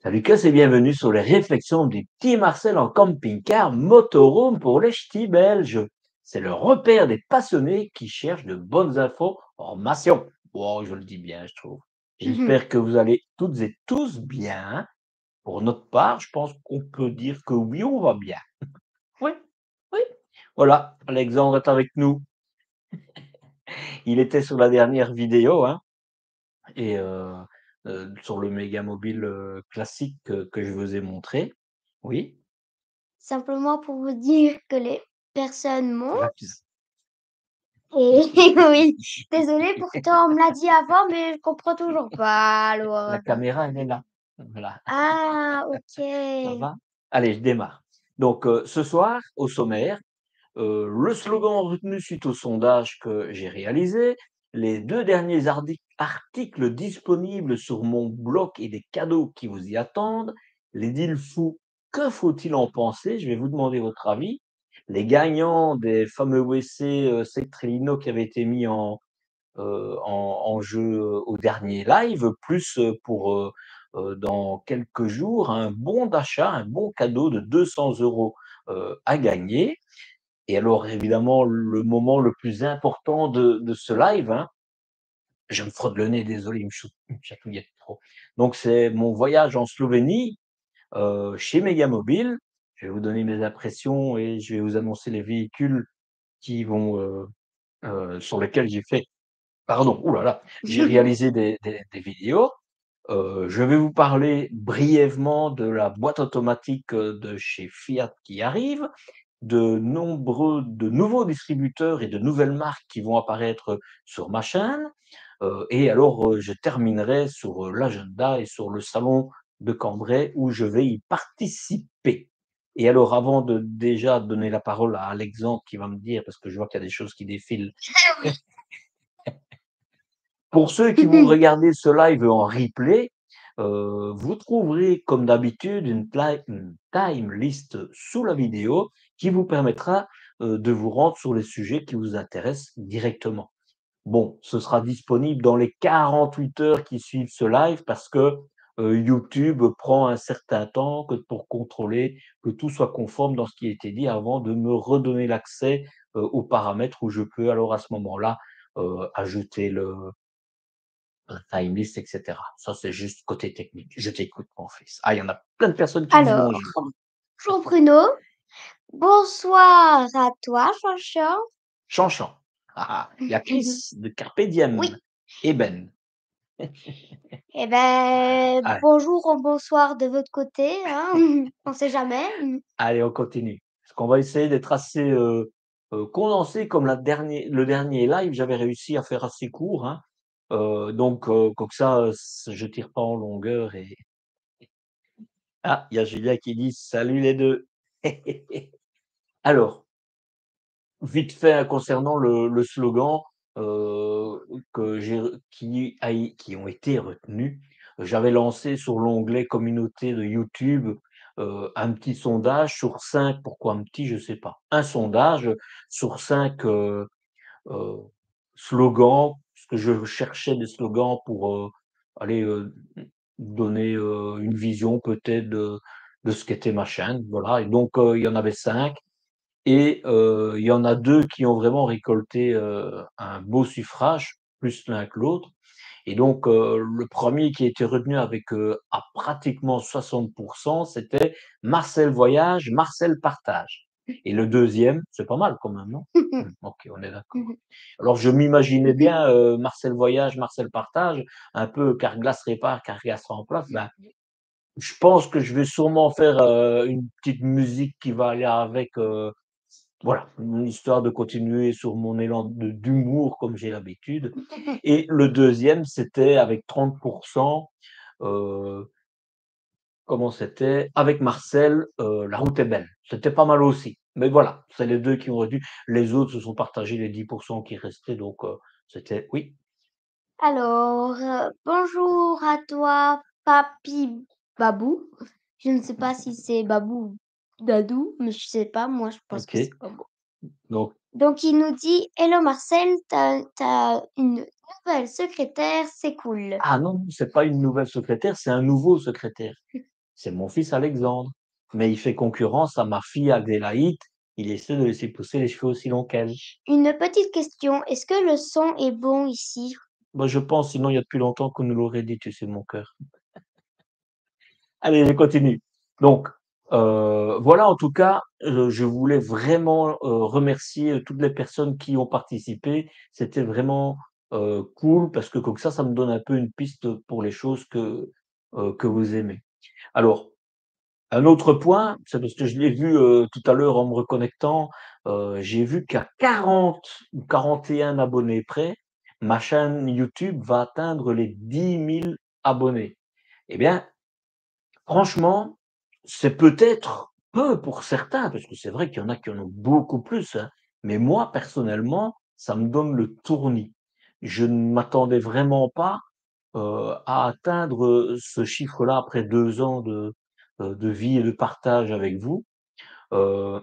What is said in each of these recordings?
Salut Lucas et bienvenue sur les réflexions du petit Marcel en camping-car motorhome pour les ch'tis belges. C'est le repère des passionnés qui cherchent de bonnes infos en formation. Oh, je le dis bien, je trouve. Mmh. J'espère que vous allez toutes et tous bien. Pour notre part, je pense qu'on peut dire que oui, on va bien. Oui, oui. Voilà, Alexandre est avec nous. Il était sur la dernière vidéo, hein, et sur le méga mobile classique que je vous ai montré. Oui. Simplement pour vous dire que les personnes Rapide. montent et oui, désolée, pourtant on me l'a dit avant, mais je comprends toujours pas alors. La caméra, elle est là. Voilà, Ah ça OK. va? Allez, je démarre. Donc, ce soir, au sommaire, le slogan retenu suite au sondage que j'ai réalisé, les 2 derniers articles disponibles sur mon blog et des cadeaux qui vous y attendent, les deals fous, que faut-il en penser? Je vais vous demander votre avis. Les gagnants des fameux WC, Sectrelino qui avaient été mis en jeu au dernier live, plus dans quelques jours, un bon d'achat, un bon cadeau de 200 € à gagner. Et alors, évidemment, le moment le plus important de ce live, hein, je me frotte le nez, désolé, il me chatouillait trop. Donc, c'est mon voyage en Slovénie chez Megamobile. Je vais vous donner mes impressions et je vais vous annoncer les véhicules qui vont, sur lesquels j'ai fait pardon, ouh là là, j'ai réalisé des vidéos. Je vais vous parler brièvement de la boîte automatique, de chez Fiat qui arrive, de nouveaux distributeurs et de nouvelles marques qui vont apparaître sur ma chaîne. Et alors, je terminerai sur, l'agenda et sur le salon de Cambrai où je vais y participer. Et alors avant de déjà donner la parole à Alexandre qui va me dire parce que je vois qu'il y a des choses qui défilent. Ah oui. Pour ceux qui vont regarder ce live en replay, vous trouverez comme d'habitude une time list sous la vidéo qui vous permettra, de vous rendre sur les sujets qui vous intéressent directement. Bon, ce sera disponible dans les 48 heures qui suivent ce live parce que, YouTube prend un certain temps que pour contrôler que tout soit conforme dans ce qui a été dit avant de me redonner l'accès, aux paramètres où je peux alors à ce moment-là, ajouter la time list et cetera. Ça, c'est juste côté technique. Je t'écoute mon fils. Ah, il y en a plein de personnes qui disent Alors, bonjour. bonjour Bruno, bonsoir à toi Jean-Jean. Chanchan. Ah, ah, il y a Chris de Carpe Diem Oui, et Ben. et beh, Allez, bonjour ou bonsoir de votre côté, hein, on sait jamais. allez, on continue. Parce qu'on va essayer d'être assez, condensé comme le dernier live, j'avais réussi à faire assez court, hein. Donc, comme ça, je tire pas en longueur et ah, il y a Julien qui dit: «Salut les 2». Alors, vite fait, hein, concernant le slogan, que j'ai qui ont été retenus, j'avais lancé sur l'onglet communauté de YouTube, un petit sondage sur 5. Pourquoi un petit? Je sais pas. Un sondage sur 5 heu, slogans, parce que je cherchais des slogans pour, aller, donner, une vision peut-être de ce qu'était ma chaîne, voilà et donc il y en avait 5. Et il y en a 2 qui ont vraiment récolté, un beau suffrage, plus l'un que l'autre et donc le premier qui a été retenu avec, à pratiquement 60, c'était Marcel Voyage, Marcel Partage et le deuxième, c'est pas mal quand même, non? OK, on est d'accord. Alors je m'imaginais bien, Marcel Voyage, Marcel Partage, un peu Carglass répare, Carglass remplace, ben, je pense que je vais sûrement faire, une petite musique qui va aller avec, voilà, une histoire de continuer sur mon élan d'humour comme j'ai l'habitude et le deuxième c'était avec 30, heu, comment c'était? Avec Marcel, La route est belle. C'était pas mal aussi. Mais voilà, c'est les 2 qui ont retenu. Les autres se sont partagés les 10 qui restaient donc c'était oui? Alors, bonjour à toi, Papi Babou. Je ne sais pas si c'est Babou ou Dadou, mais je sais pas, moi je pense que c'est OK. Babou. Donc Donc il nous dit: «Hello Marcel, t'as une nouvelle secrétaire, c'est cool». ah non, c'est pas une nouvelle secrétaire, c'est un nouveau secrétaire. C'est mon fils Alexandre, mais il fait concurrence à ma fille Adélaïde. Il essaie de laisser pousser les cheveux aussi longs qu'elle. Une petite question, est-ce que le son est bon ici? Moi, je pense, sinon il y a depuis longtemps qu'on nous l'aurait dit, tu sais, mon cœur. Allez, je continue. Donc, voilà, en tout cas, je voulais vraiment, remercier toutes les personnes qui ont participé. C'était vraiment, cool parce que comme ça me donne un peu une piste pour les choses que vous aimez. Alors, un autre point, c'est parce que je l'ai vu, tout à l'heure en me reconnectant, j'ai vu qu'à 40 ou 41 abonnés près, ma chaîne YouTube va atteindre les 10 000 abonnés. Eh bien, franchement, c'est peut-être peu pour certains, parce que c'est vrai qu'il y en a qui en ont beaucoup plus, hein, mais moi, personnellement, ça me donne le tournis. Je ne m'attendais vraiment pas, à atteindre, ce chiffre-là après 2 ans de vie et de partage avec vous. Heu,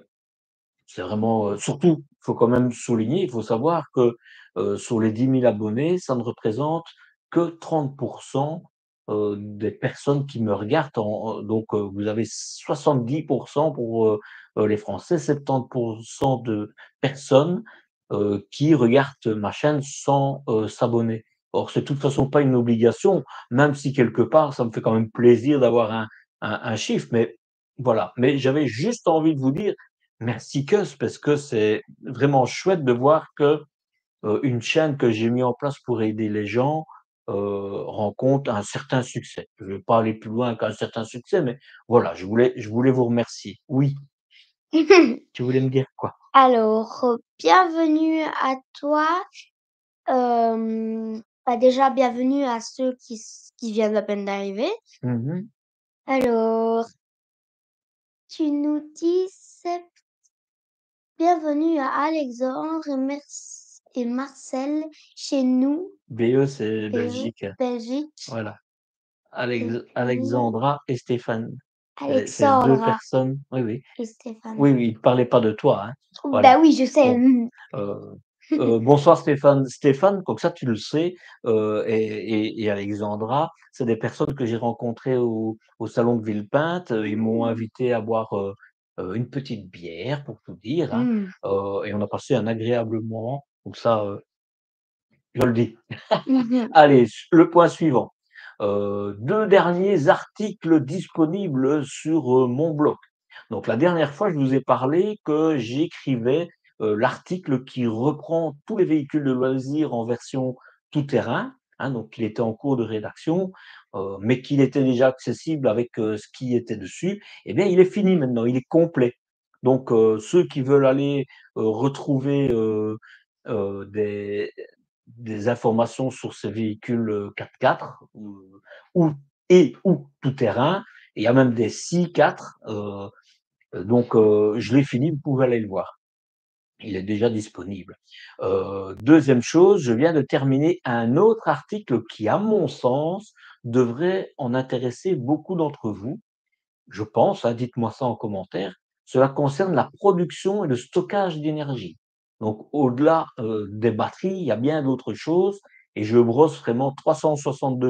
c'est vraiment, surtout, il faut quand même souligner, il faut savoir que, sur les 10 000 abonnés, ça ne représente que 30 des personnes qui me regardent donc, vous avez 70 pour, les Français, 70 de personnes, qui regardent ma chaîne sans, s'abonner. Or, c'est de toute façon pas une obligation, même si quelque part, ça me fait quand même plaisir d'avoir un chiffre, mais voilà. Mais j'avais juste envie de vous dire merci Cus, parce que c'est vraiment chouette de voir que, une chaîne que j'ai mis en place pour aider les gens, rencontre un certain succès. Je ne vais pas aller plus loin qu'un certain succès, mais voilà, je voulais vous remercier. Oui, tu voulais me dire quoi? Alors, bienvenue à toi, déjà bienvenue à ceux qui viennent à peine d'arriver. Mmh. Alors, tu nous dis c'est bienvenue à Alexandre et Marcel chez nous, BE, c'est PE, Belgique, Belgique voilà. et puis Alexandra et Stéphane, c'est 2 Alexandra personnes, oui, oui. et Stéphane. Oui, oui, il ne parlait pas de toi, hein. Bah Voilà. oui, je sais. Bon. Heu bonsoir Stéphane. Stéphane, comme ça tu le sais, et Alexandra, c'est des personnes que j'ai rencontrées au salon de Villepinte. Ils m'ont invité à boire, une petite bière pour tout dire, hein, Mmh. et on a passé un agréable moment. Donc ça, je le dis. Mmh. Allez, le point suivant. 2 derniers articles disponibles sur, mon blog. Donc la dernière fois, je vous ai parlé que j'écrivais, l'article qui reprend tous les véhicules de loisirs en version tout-terrain, hein, donc il était en cours de rédaction, mais qu'il était déjà accessible avec, ce qui était dessus. Eh bien, il est fini maintenant, il est complet. Donc, ceux qui veulent aller, retrouver, des informations sur ces véhicules, 4x4 ou tout-terrain. Il y a même des 6x4, donc je l'ai fini, vous pouvez aller le voir. Il est déjà disponible. 2e chose, je viens de terminer un autre article qui, à mon sens, devrait en intéresser beaucoup d'entre vous. Je pense, hein, dites-moi ça en commentaire. Cela concerne la production et le stockage d'énergie. Donc au-delà, des batteries, il y a bien d'autres choses et je brosse vraiment 360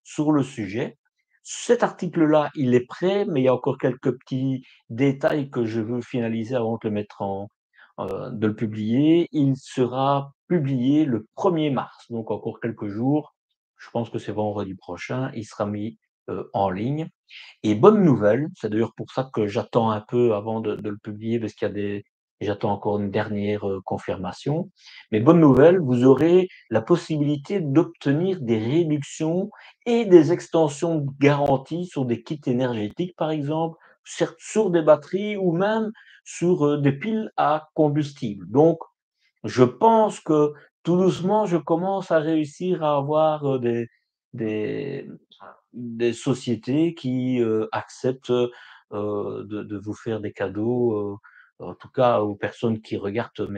sur le sujet. Cet article-là, il est prêt, mais il y a encore quelques petits détails que je veux finaliser avant de le mettre de le publier. Il sera publié le 1er mars, donc encore quelques jours. Je pense que c'est vendredi prochain, il sera mis, en ligne. Et bonne nouvelle, c'est d'ailleurs pour ça que j'attends un peu avant de le publier parce qu'il y a j'attends encore une dernière, confirmation. Mais bonne nouvelle, vous aurez la possibilité d'obtenir des réductions et des extensions de garantie sur des kits énergétiques, par exemple, certes sur des batteries ou même sur, des piles à combustible. Donc je pense que tout doucement, je commence à réussir à avoir, des des sociétés qui, acceptent, de vous faire des cadeaux, en tout cas aux personnes qui regardent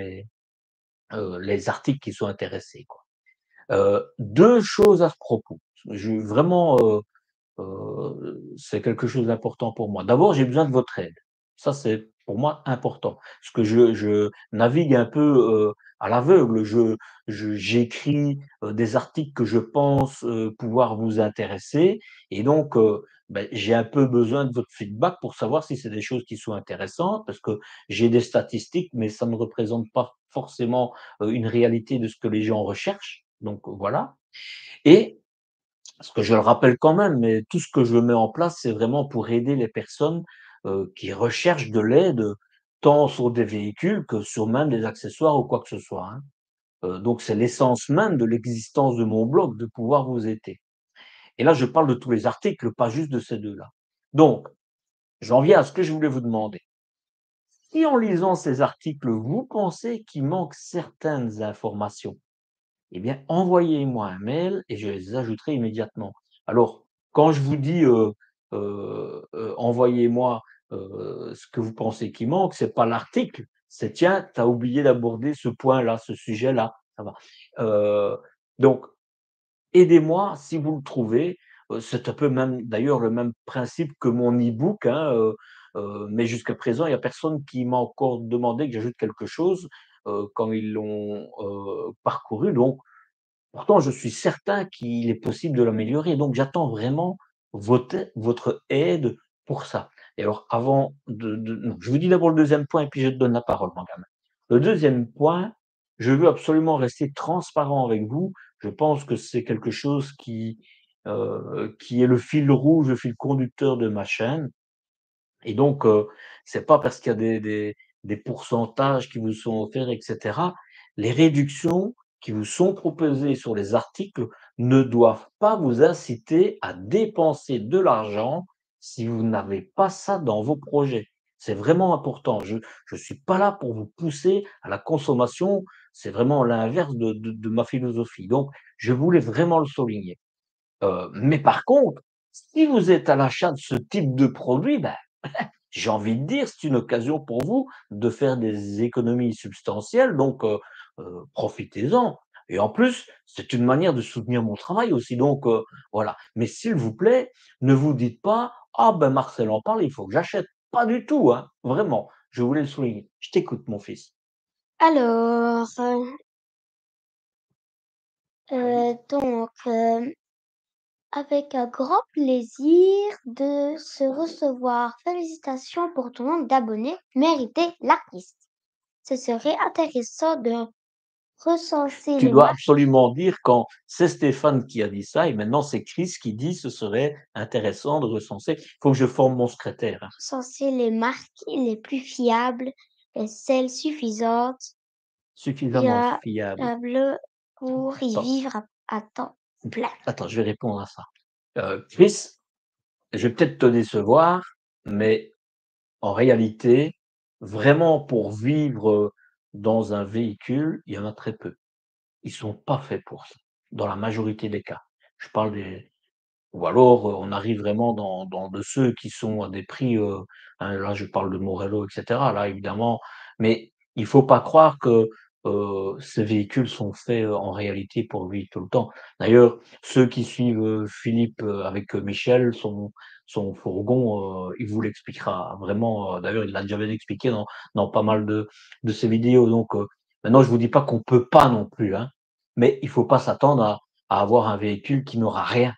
les articles qui sont intéressés, quoi. 2 choses à ce propos. Je vraiment, c'est quelque chose d'important pour moi. D'abord, j'ai besoin de votre aide. Ça, c'est pour moi important. Parce que je navigue un peu, à l'aveugle. J'écris, des articles que je pense, pouvoir vous intéresser et donc j'ai un peu besoin de votre feedback pour savoir si c'est des choses qui sont intéressantes parce que j'ai des statistiques, mais ça ne représente pas forcément, une réalité de ce que les gens recherchent, donc voilà et parce que je le rappelle quand même, mais tout ce que je mets en place, c'est vraiment pour aider les personnes, qui recherchent de l'aide, tant sur des véhicules que sur même des accessoires ou quoi que ce soit, hein. Donc c'est l'essence même de l'existence de mon blog, de pouvoir vous aider. Et là, je parle de tous les articles, pas juste de ces 2-là. Donc, j'en viens à ce que je voulais vous demander. Si en lisant ces articles, vous pensez qu'il manque certaines informations, eh bien, envoyez-moi un mail et je les ajouterai immédiatement. Alors, quand je vous dis, envoyez-moi, ce que vous pensez qui manque, c'est pas l'article, c'est: «Tiens, tu as oublié d'aborder ce point-là, ce sujet-là». Ça va. Heu, donc aidez-moi si vous le trouvez, c'est un peu même d'ailleurs le même principe que mon e-book, hein, mais jusqu'à présent, il y a personne qui m'a encore demandé que j'ajoute quelque chose, quand ils l'ont, parcouru donc pourtant, je suis certain qu'il est possible de l'améliorer, donc j'attends vraiment votre aide pour ça. Et alors avant de non, je vous dis d'abord le deuxième point et puis je te donne la parole, mon gamin. Le deuxième point, je veux absolument rester transparent avec vous. Je pense que c'est quelque chose qui est le fil rouge, le fil conducteur de ma chaîne et donc c'est pas parce qu'il y a des pourcentages qui vous sont offerts et cetera. Les réductions qui vous sont proposées sur les articles ne doivent pas vous inciter à dépenser de l'argent si vous n'avez pas ça dans vos projets. C'est vraiment important. Je suis pas là pour vous pousser à la consommation, c'est vraiment l'inverse de ma philosophie. Donc je voulais vraiment le souligner. Mais par contre, si vous êtes à l'achat de ce type de produit, j'ai envie de dire, c'est une occasion pour vous de faire des économies substantielles, donc profitez-en et en plus, c'est une manière de soutenir mon travail aussi, donc voilà. Mais s'il vous plaît, ne vous dites pas: «Ah ben Marcel en parle, il faut que j'achète». Pas du tout, hein, vraiment, je voulais le souligner. Je t'écoute mon fils. Alors, donc, avec un grand plaisir de se recevoir. Félicitations pour ton nombre d'abonnés. Méritez l'artiste. Ce serait intéressant de recenser Tu les dois marques, absolument dire quand c'est Stéphane qui a dit ça et maintenant c'est Chris qui dit: «Ce serait intéressant de recenser». Il faut que je forme mon secrétaire, hein. recenser les marques les plus fiables et celles suffisantes, Suffisamment fiable. fiables pour y Attends, vivre à temps plein. attends, je vais répondre à ça. Chris, je vais peut-être te décevoir, mais en réalité, vraiment pour vivre, dans un véhicule, il y en a très peu. Ils sont pas faits pour ça, dans la majorité des cas. Je parle des ou alors, on arrive vraiment dans de ceux qui sont à des prix, hein, là je parle de Morello et cetera, là évidemment, mais il faut pas croire que, ces véhicules sont faits, en réalité pour vivre tout le temps. D'ailleurs, ceux qui suivent, Philippe, avec, Michel, son fourgon, il vous l'expliquera vraiment, d'ailleurs il l'a déjà bien expliqué dans pas mal de ses vidéos donc maintenant je vous dis pas qu'on peut pas non plus, hein, mais il faut pas s'attendre à avoir un véhicule qui n'aura rien.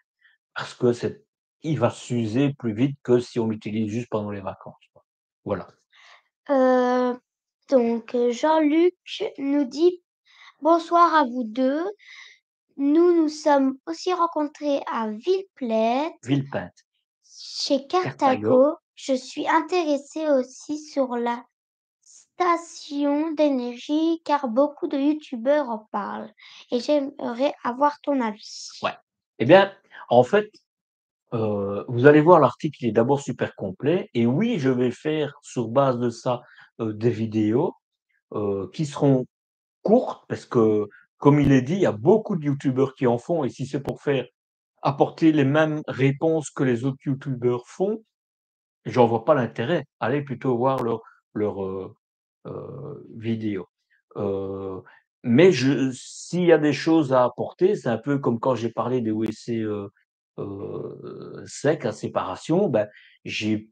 Parce que c'est il va s'user plus vite que si on l'utilise juste pendant les vacances, quoi. Voilà. Euh, donc, Jean-Luc nous dit: «Bonsoir à vous 2. Nous nous sommes aussi rencontrés à Villepinte, Villepinte, chez Cartago, Cartago. Je suis intéressée aussi sur la station d'énergie car beaucoup de youtubeurs en parlent et j'aimerais avoir ton avis». ouais. Eh bien, en fait, vous allez voir l'article, il est d'abord super complet et oui, je vais faire sur base de ça, des vidéos, qui seront courtes parce que, comme il est dit, il y a beaucoup de youtubeurs qui en font et si c'est pour faire apporter les mêmes réponses que les autres youtubeurs font, j'en vois pas l'intérêt. Allez plutôt voir leurs, vidéos. Heu, mais s'il y a des choses à apporter, c'est un peu comme quand j'ai parlé des WC, secs à séparation, j'ai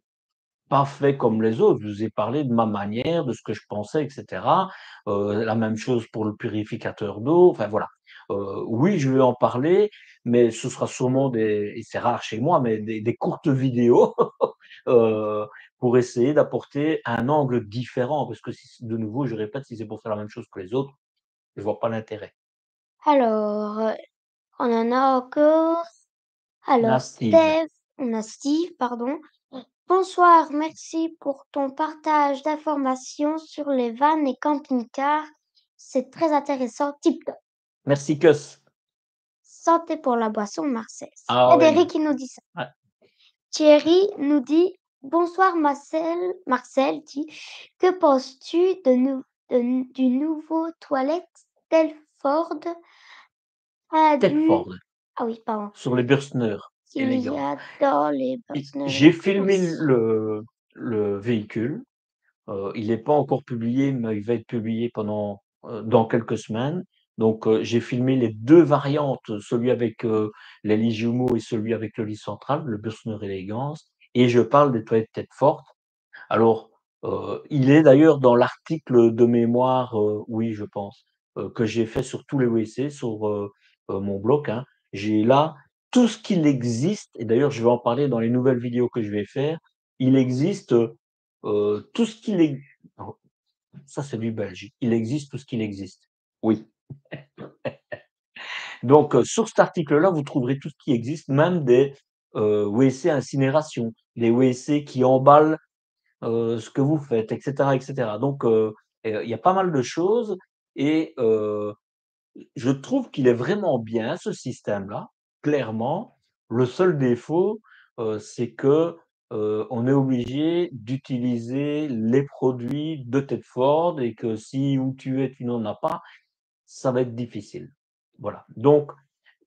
pas fait comme les autres. Je vous ai parlé de ma manière, de ce que je pensais, et cetera. La même chose pour le purificateur d'eau, enfin voilà. Oui, je vais en parler, mais ce sera sûrement des et c'est rare chez moi, mais des courtes vidéos, heu, pour essayer d'apporter un angle différent. Parce que si de nouveau, je répète, si c'est pour faire la même chose que les autres, je vois pas l'intérêt. Alors, on en a encore. Alors Steve. On a Steve, pardon. Bonsoir, merci pour ton partage d'informations sur les vannes et camping-cars. C'est très intéressant. Tip top. Merci Kus. Santé pour la boisson, Marcel. Ah ouais, Frédéric, il nous dit ça. ouais. Thierry nous dit bonsoir, Marcel dit que penses-tu du nouveau toilette Telford a du. Tedford, Ah oui, pardon. sur les Bürstner, Il y élégant. a dans les Et Bosnien. j'ai filmé le véhicule. Il n'est pas encore publié, mais il va être publié pendant, dans quelques semaines. Donc, j'ai filmé les 2 variantes, celui avec, les lits jumeaux et celui avec le lit central, le Bürstner Elegance, et je parle des toilettes Tedford. Alors, il est d'ailleurs dans l'article de mémoire, oui, je pense, que j'ai fait sur tous les WC sur, mon blog, hein. J'ai là tout ce qu'il existe et d'ailleurs je vais en parler dans les nouvelles vidéos que je vais faire. Il existe, tout ce qu'il ex oh, ça c'est du belge. Il existe tout ce qu'il existe. Oui. Donc, sur cet article-là, vous trouverez tout ce qui existe, même des, WC incinération, des WC qui emballent ce que vous faites, et cetera, et cetera. Donc, il y a pas mal de choses et je trouve qu'il est vraiment bien ce système-là, clairement. Le seul défaut, c'est que, on est obligé d'utiliser les produits de Tedford et que si où tu es, tu n'en as pas, ça va être difficile. Voilà. Donc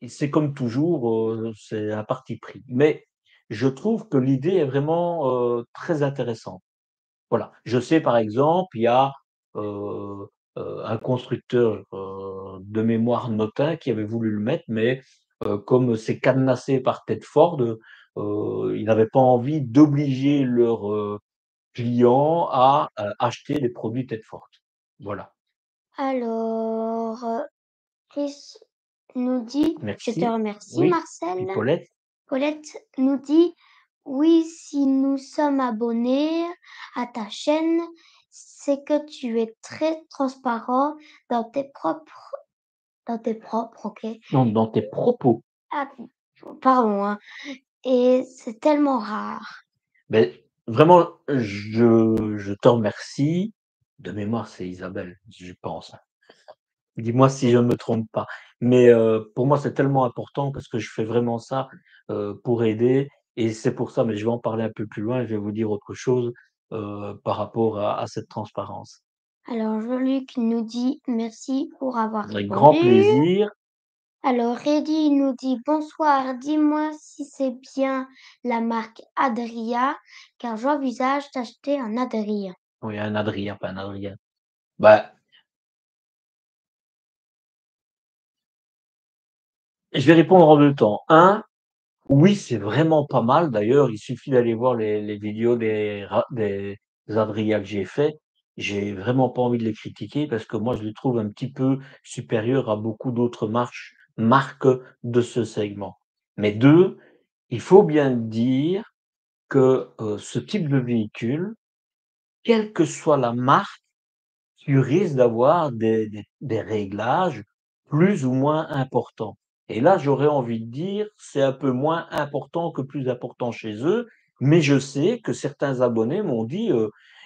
c'est comme toujours, c'est un parti pris. Mais je trouve que l'idée est vraiment, très intéressante. Voilà. Je sais par exemple, il y a, heu un constructeur, de mémoire Notin qui avait voulu le mettre, mais, comme c'est cadenassé par Tedford, ils n'avaient pas envie d'obliger leurs, clients à, acheter des produits Tedford. Voilà. Alors, Chris nous dit, je te Merci. remercie, Oui. Marcel. Et Paulette? Colette nous dit, oui, si nous sommes abonnés à ta chaîne, c'est que tu es très transparent dans tes propres, ok? Non, dans tes propos. Ah, pardon, hein. Et c'est tellement rare. Mais vraiment, je te remercie. De mémoire, c'est Isabelle, je pense, hein. Dis-moi si je ne me trompe pas. Mais, pour moi, c'est tellement important parce que je fais vraiment ça, pour aider et c'est pour ça mais je vais en parler un peu plus loin, je vais vous dire autre chose, par rapport à cette transparence. Alors, Jean-Luc nous dit merci pour avoir Avec grand répondu. plaisir. Alors, Reddy nous dit bonsoir, dis-moi si c'est bien la marque Adria, car j'envisage d'acheter un Adria. Oui, un Adrien, pas un Adrien. Bah, je vais répondre en 2 temps. Oui, c'est vraiment pas mal. D'ailleurs, il suffit d'aller voir les vidéos des Adria que j'ai fait. J'ai vraiment pas envie de les critiquer parce que moi, je les trouve un petit peu supérieurs à beaucoup d'autres marques de ce segment. Mais 2, il faut bien dire que, ce type de véhicule, quelle que soit la marque, tu risques d'avoir des réglages plus ou moins importants. Et là, j'aurais envie de dire, c'est un peu moins important que plus important chez eux, mais je sais que certains abonnés m'ont dit,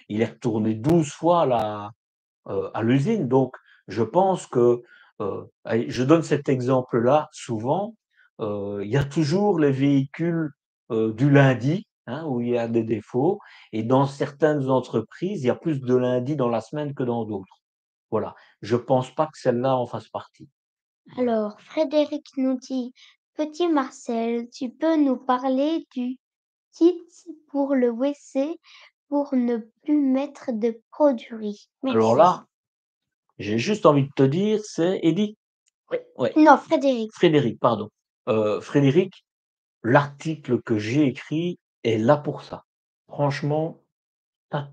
il est retourné 12 fois à l'usine. Donc je pense que, allez, je donne cet exemple-là souvent, il y a toujours les véhicules, du lundi, hein, où il y a des défauts et dans certaines entreprises, il y a plus de lundis dans la semaine que dans d'autres. Voilà, je pense pas que celle-là en fasse partie. Alors, Frédéric nous dit petit Marcel, tu peux nous parler du kit pour le WC pour ne plus mettre de produits? Alors Merci. là, j'ai juste envie de te dire, c'est Eddy? Oui. Ouais, Non, Frédéric. Frédéric, pardon. Frédéric, l'article que j'ai écrit est là pour ça. Franchement,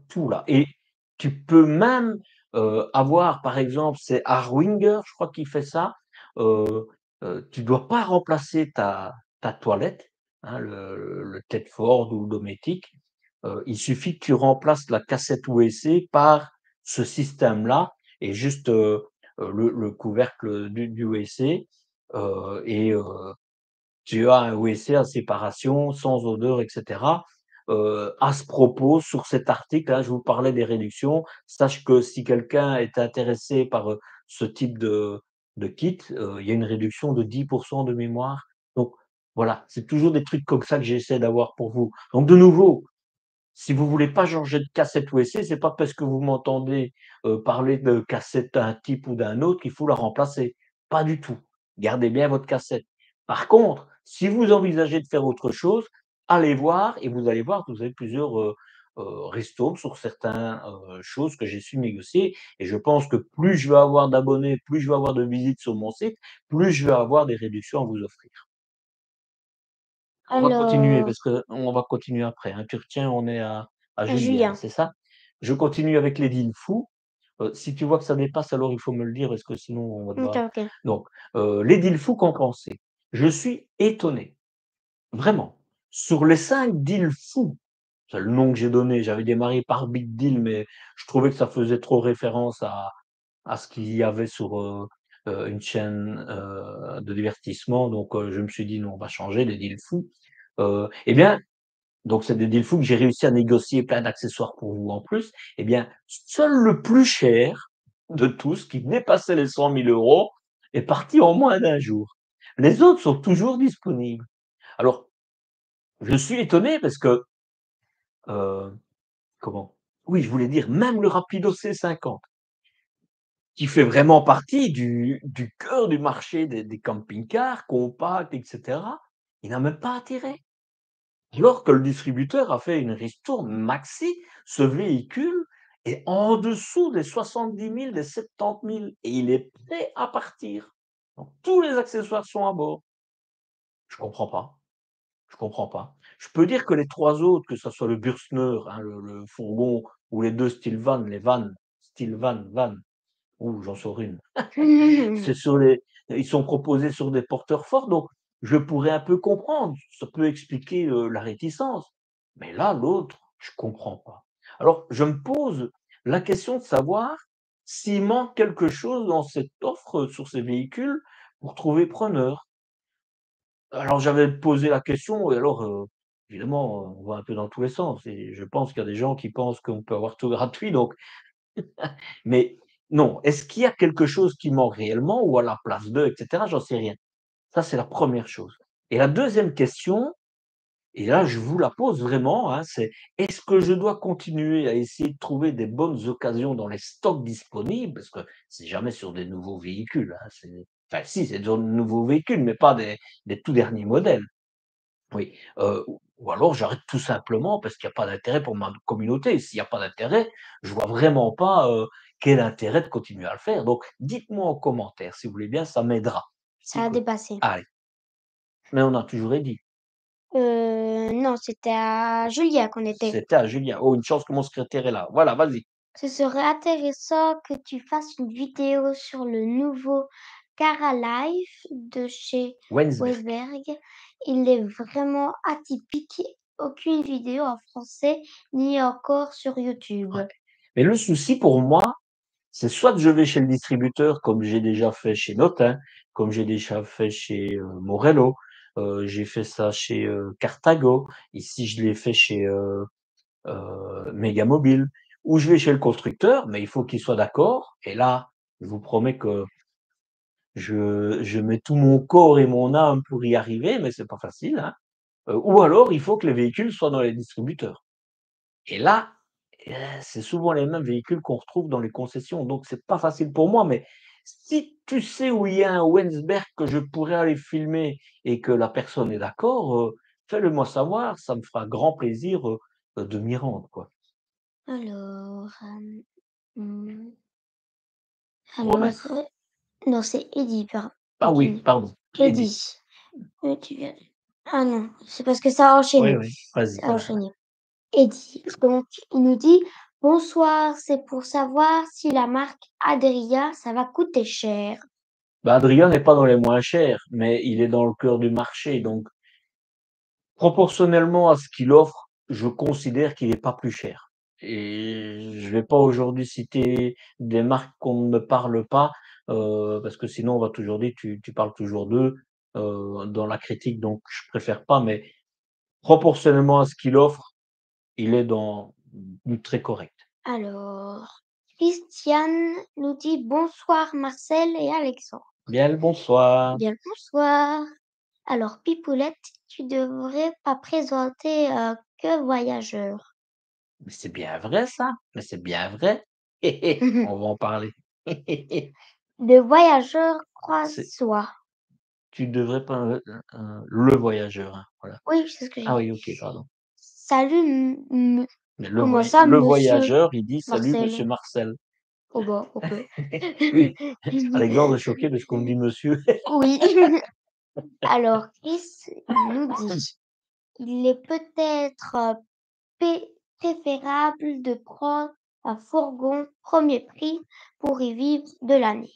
tout là et tu peux même, avoir par exemple, c'est Harwinger, je crois qui fait ça, heu tu dois pas remplacer ta toilette, hein, le Tedford ou le Dometic, il suffit que tu remplaces la cassette USB par ce système-là et juste, le couvercle du USB, et tu as un WC à séparation, sans odeur et cetera. À ce propos, sur cet article, hein, je vous parlais des réductions. Sache que si quelqu'un est intéressé par, ce type de kit, il y a une réduction de 10 de mémoire. Donc voilà, c'est toujours des trucs comme ça que j'essaie d'avoir pour vous. Donc de nouveau, si vous voulez pas changer de cassette USB, c'est pas parce que vous m'entendez, parler de cassette d'un type ou d'un autre qu'il faut la remplacer. Pas du tout. Gardez bien votre cassette. Par contre, si vous envisagez de faire autre chose, allez voir et vous allez voir que vous avez plusieurs, ristournes sur certains, choses que j'ai su négocier et je pense que plus je vais avoir d'abonnés, plus je vais avoir de visites sur mon site, plus je vais avoir des réductions à vous offrir. On va continuer Alors, parce qu'on va continuer après, hein. Tu retiens, on est à Julien, Julien. c'est ça? Je continue avec les deals fous. Si tu vois que ça dépasse, alors il faut me le dire parce que sinon on va OK, devoir OK. donc, les deals fous qu'en penser? Je suis étonné, vraiment. Sur les 5 deals fous, c'est le nom que j'ai donné, j'avais démarré par Big Deal, mais je trouvais que ça faisait trop référence à ce qu'il y avait sur, une chaîne, de divertissement donc, je me suis dit: «Non, on va changer les deals fous». Et bien, donc c'est des deals fous que j'ai réussi à négocier plein d'accessoires pour vous en plus. Eh bien, seul le plus cher de tous, qui dépassait les 100 000 € est parti en moins d'un jour. Les autres sont toujours disponibles. Alors, je suis étonné parce que, heu, comment? Oui, je voulais dire, même le Rapido C50, qui fait vraiment partie du cœur du marché des camping-cars compacts et cetera, il n'a même pas atterri. Alors que le distributeur a fait une ristourne maxi, ce véhicule est en dessous des 70 000, des 70 000 et il est prêt à partir. Donc tous les accessoires sont à bord. Je comprends pas, je comprends pas. Je peux dire que les 3 autres, que ça soit le Bürstner, hein, le fourgon ou les 2 Stillvan, les vannes, Stillvan, van, ouh, j'en sors une. C'est sur les ils sont proposés sur des porteurs forts, donc je pourrais un peu comprendre. Ça peut expliquer, la réticence. Mais là, l'autre, je comprends pas. Alors, je me pose la question de savoir s'il manque quelque chose dans cette offre, sur ces véhicules pour trouver preneur. Alors j'avais posé la question et alors, évidemment, on va un peu dans tous les sens et je pense qu'il y a des gens qui pensent qu'on peut avoir tout gratuit donc mais non, est-ce qu'il y a quelque chose qui manque réellement ou à la place d'eux et cetera? J'en sais rien. Ça, c'est la première chose et la deuxième question et là, je vous la pose vraiment, hein, c'est: est-ce que je dois continuer à essayer de trouver des bonnes occasions dans les stocks disponibles? Parce que c'est jamais sur des nouveaux véhicules, hein, c'est enfin si, c'est sur de nouveaux véhicules, mais pas des tout derniers modèles. Oui, ou alors j'arrête tout simplement parce qu'il y a pas d'intérêt pour ma communauté. S'il y a pas d'intérêt, je vois vraiment pas, quel intérêt de continuer à le faire. Donc dites-moi en commentaire si vous voulez bien, ça m'aidera. Je Ça a t'écoute. dépassé. Allez, mais on a toujours dit. Non, c'était à Julien qu'on était. C'était à Julien. Oh, une chance que mon secrétaire est là. Voilà, vas-y. Ce serait intéressant que tu fasses une vidéo sur le nouveau Cara Life de chez Wensberg. Wesberg. Il est vraiment atypique. Aucune vidéo en français ni encore sur YouTube. Ouais. Mais le souci pour moi, c'est soit je vais chez le distributeur comme j'ai déjà fait chez Notin, comme j'ai déjà fait chez, Morello, j'ai fait ça chez, Carthago. Ici, je l'ai fait chez, Mégamobile, ou je vais chez le constructeur, mais il faut qu'il soit d'accord et là, je vous promets que je mets tout mon corps et mon âme pour y arriver, mais c'est pas facile, hein. Ou alors il faut que les véhicules soient dans les distributeurs et là, c'est souvent les mêmes véhicules qu'on retrouve dans les concessions, donc c'est pas facile pour moi, mais si tu sais où il y a un Wensberg que je pourrais aller filmer et que la personne est d'accord, fais-le moi savoir, ça me fera grand plaisir, de m'y rendre, quoi. Alors, mmh, alors, Romain. non, c'est Eddy, Ah oui, Eddy. pardon, Eddy. Eddy. Tu viens ah non, c'est parce que ça a Oui, enchaîné. oui, vas-y, Ça a voilà. enchaîné. Eddie. Donc, il nous dit: «Bonsoir, c'est pour savoir si la marque Adria, ça va coûter cher». Bah, Adrien n'est pas dans les moins chers, mais il est dans le cœur du marché, donc proportionnellement à ce qu'il offre, je considère qu'il est pas plus cher et je vais pas aujourd'hui citer des marques qu'on ne me parle pas, parce que sinon on va toujours dire: «Tu parles toujours d'eux», dans la critique, donc je préfère pas, mais proportionnellement à ce qu'il offre, il est dans du très correct. Alors, Christiane nous dit: «Bonsoir Marcel et Alexandre». Bien le bonsoir. Bien le bonsoir. Alors Pipoulette, tu devrais pas présenter, que voyageurs. Mais c'est bien vrai ça, mais c'est bien vrai. On va en parler. De voyageurs C'est croissois. tu devrais pas, le voyageur, hein, voilà. Oui, c'est ce que j'ai Ah dit. oui, OK, pardon. Salut Mais comment ça le monsieur voyageur, il dit: «Salut Marcel? monsieur Marcel». Oh bah, OK. Oui, Alexandre est choqué parce qu'on me dit monsieur. Oui. Alors Chris nous dit: «Il est peut-être, préférable de prendre un fourgon premier prix pour y vivre à J'ai l'année».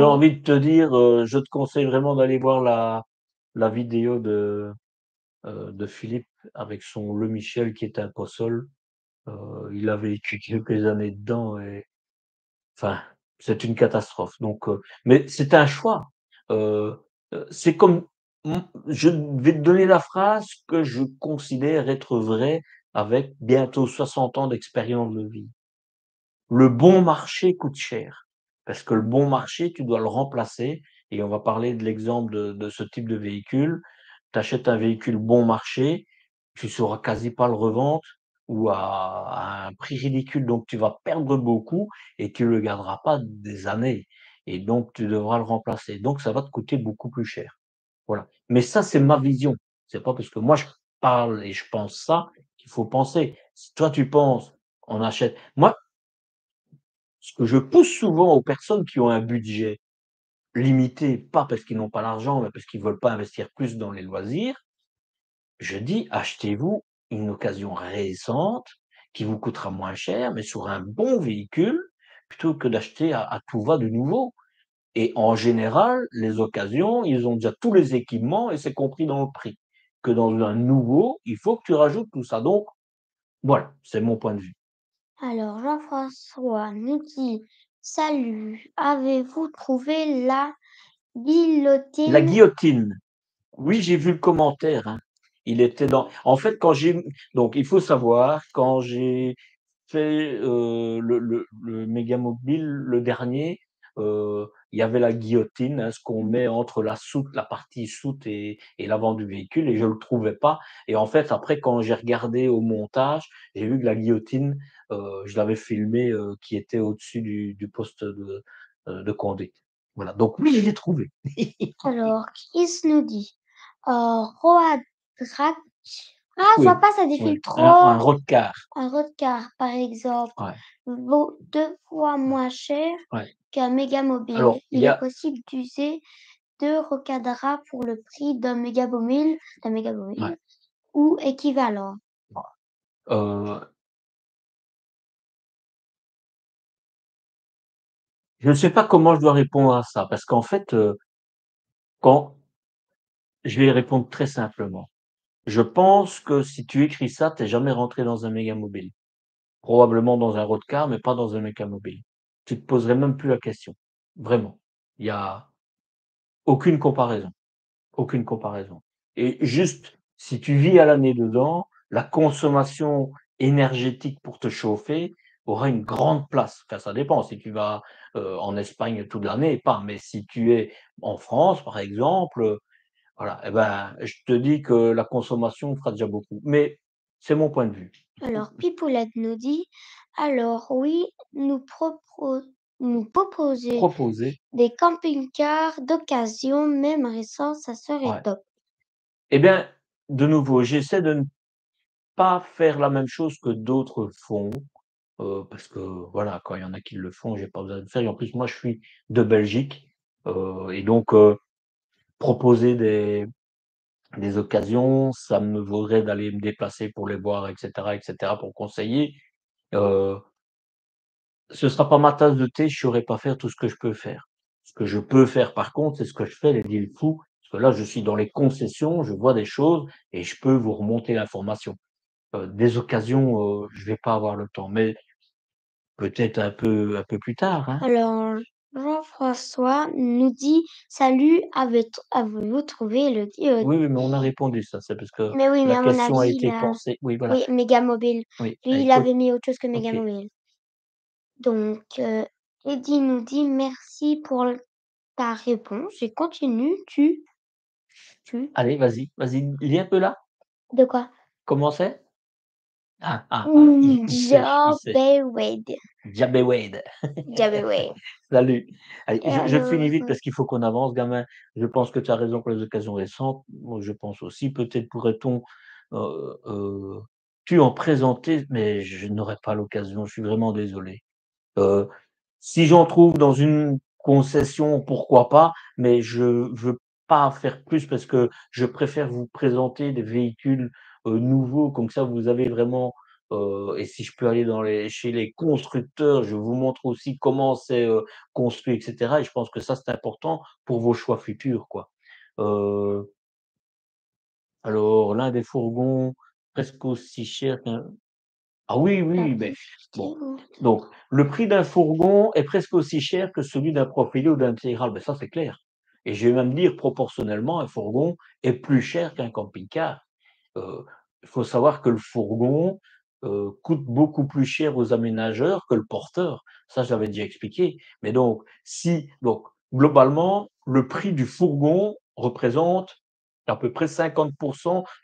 envie de te dire, je te conseille vraiment d'aller voir la vidéo de Philippe avec son Le Michel qui est un possol. Il a vécu quelques années dedans et enfin, c'est une catastrophe donc mais c'est un choix. Heu c'est comme je vais te donner la phrase que je considère être vraie avec bientôt 60 ans d'expérience de vie. Le bon marché coûte cher, parce que le bon marché, tu dois le remplacer et on va parler de l'exemple de ce type de véhicule. Tu achètes un véhicule bon marché, tu sauras quasi pas le revendre ou à un prix ridicule, donc tu vas perdre beaucoup et tu le garderas pas des années et donc tu devras le remplacer. Donc ça va te coûter beaucoup plus cher. Voilà. Mais ça, c'est ma vision. C'est pas parce que moi je parle et je pense ça qu'il faut penser. Si toi tu penses, on achète moi ce que je pousse souvent aux personnes qui ont un budget limité, pas parce qu'ils n'ont pas l'argent, mais parce qu'ils veulent pas investir plus dans les loisirs, je dis: «Achetez-vous une occasion récente qui vous coûtera moins cher, mais sur un bon véhicule, plutôt que d'acheter à tout va de nouveau» et en général, les occasions, ils ont déjà tous les équipements et c'est compris dans le prix. Que dans un nouveau, il faut que tu rajoutes tout ça. Donc voilà, c'est mon point de vue. Alors Jean-François nous dit: «Salut, avez-vous trouvé la La guillotine?» guillotine. Oui, j'ai vu le commentaire, hein. Il était dans en fait, quand j'ai donc il faut savoir, quand j'ai fait, le Mégamobile, le dernier, il y avait la guillotine, hein, ce qu'on met entre la soute, la partie soute et l'avant du véhicule et je le trouvais pas et en fait, après, quand j'ai regardé au montage, j'ai vu que la guillotine, je l'avais filmée, qui était au-dessus du poste de conduite. Voilà, donc oui, je l'ai trouvé. Alors Chris nous dit: Roadrach». Ah, je vois Oui, pas, ça oui, défile un trop. roadcar, Un Roadcar, par exemple, ouais, vaut 2 fois moins cher ouais. qu'un Mégamobile. Alors, il Il y est a possible d'user 2 Rocadraps pour le prix d'un Mégamobile ouais, ou équivalent. heu, je ne sais pas comment je dois répondre à ça parce qu'en fait, quand je vais répondre très simplement. Je pense que si tu écris ça, tu es jamais rentré dans un mégamobile. Probablement dans un roadcar, mais pas dans un mégamobile. Tu te poserais même plus la question. Vraiment. Il y a aucune comparaison. Aucune comparaison et juste, si tu vis à l'année dedans, la consommation énergétique pour te chauffer aura une grande place. Enfin, ça dépend si tu vas, en Espagne toute l'année, pas, mais si tu es en France, par exemple, voilà et ben, je te dis que la consommation fera déjà beaucoup, mais c'est mon point de vue. Alors Pipoulette nous dit: «Alors oui, nous proposer Proposer, des camping-cars d'occasion, même récents, ça serait ouais. top». Et bien, de nouveau, j'essaie de ne pas faire la même chose que d'autres font. Parce que voilà, quand il y en a qui le font, j'ai pas besoin de le faire et en plus moi je suis de Belgique, et donc proposer Des occasions, ça me vaudrait d'aller me déplacer pour les voir et cetera, pour conseiller. Heu, Ce sera pas ma tasse de thé, je saurais pas faire tout ce que je peux faire. Ce que je peux faire par contre, c'est ce que je fais, les deals fous, parce que là, je suis dans les concessions, je vois des choses et je peux vous remonter l'information. Des occasions, je vais pas avoir le temps, mais peut-être un peu plus tard, hein? Alors, Jean-François nous dit: «Salut, avez-vous trouvé le Oui, oui, mais on a répondu ça, c'est parce que mais oui, mais la à mon question a avis, été là pensée oui, voilà, oui, Mégamobile. oui, Lui, il écoute, avait mis autre chose que OK. Mégamobile. Donc, Eddy nous dit: «Merci pour ta réponse et continue, tu» Allez, vas-y, lis un peu là. de quoi? Comment c'est? Il sait, il sait. Jabberwocky. Jabber Wade. Jabberwocky. Salut. Allez, Et je finis alors, vite parce qu'il faut qu'on avance, gamin. Je pense que tu as raison pour les occasions récentes. Moi, je pense aussi, peut-être pourrait-on, tu en présenter, mais je n'aurai pas l'occasion, je suis vraiment désolé. Heu, Si j'en trouve dans une concession, pourquoi pas, mais je veux pas faire plus parce que je préfère vous présenter des véhicules, nouveaux comme ça vous avez vraiment, et si je peux aller dans les chez les constructeurs, je vous montre aussi comment c'est, construit et cetera et je pense que ça, c'est important pour vos choix futurs, quoi. Heu, alors l'un des fourgons presque aussi cher qu'un ah oui, oui, mais bon, donc le prix d'un fourgon est presque aussi cher que celui d'un Profilé ou d'un Intégral, ben ça, c'est clair et je vais même dire proportionnellement, un fourgon est plus cher qu'un camping-car. Il faut savoir que le fourgon, coûte beaucoup plus cher aux aménageurs que le porteur. Ça, j'avais déjà expliqué, mais donc globalement, le prix du fourgon représente à peu près 50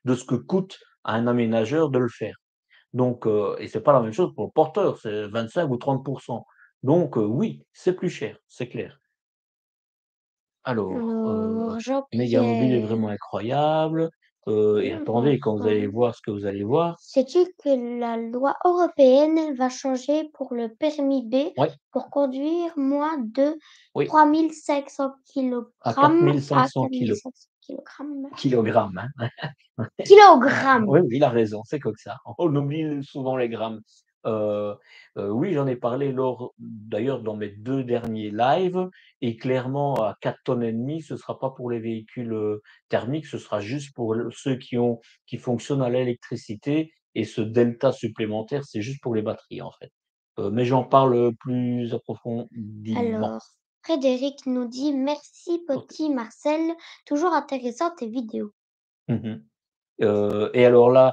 de ce que coûte à un aménageur de le faire. Donc, et c'est pas la même chose pour le porteur, c'est 25 ou 30. Donc, oui, c'est plus cher, c'est clair. Alors, Megamobile est Jean-Pierre, vraiment incroyable, et attendez, quand vous allez Jean-François, voir ce que vous allez voir sais-tu que la loi européenne va changer pour le permis B ouais, pour conduire moins de oui, 3 500 à quatre kilogrammes mille à cinq cents 4 500 kilogrammes? kilogrammes, hein. Kilogrammes! Oui, oui, il a raison, c'est comme ça. On oublie souvent les grammes. Heu oui, j'en ai parlé lors d'ailleurs dans mes 2 derniers lives et clairement à 4,5 tonnes, ce sera pas pour les véhicules, thermiques, ce sera juste pour ceux qui fonctionnent à l'électricité et ce delta supplémentaire, c'est juste pour les batteries, en fait. Mais j'en parle, plus approfondément. Alors, Frédéric nous dit: «Merci OK. petit Marcel, toujours intéressant tes vidéos». Mmh. Et alors là,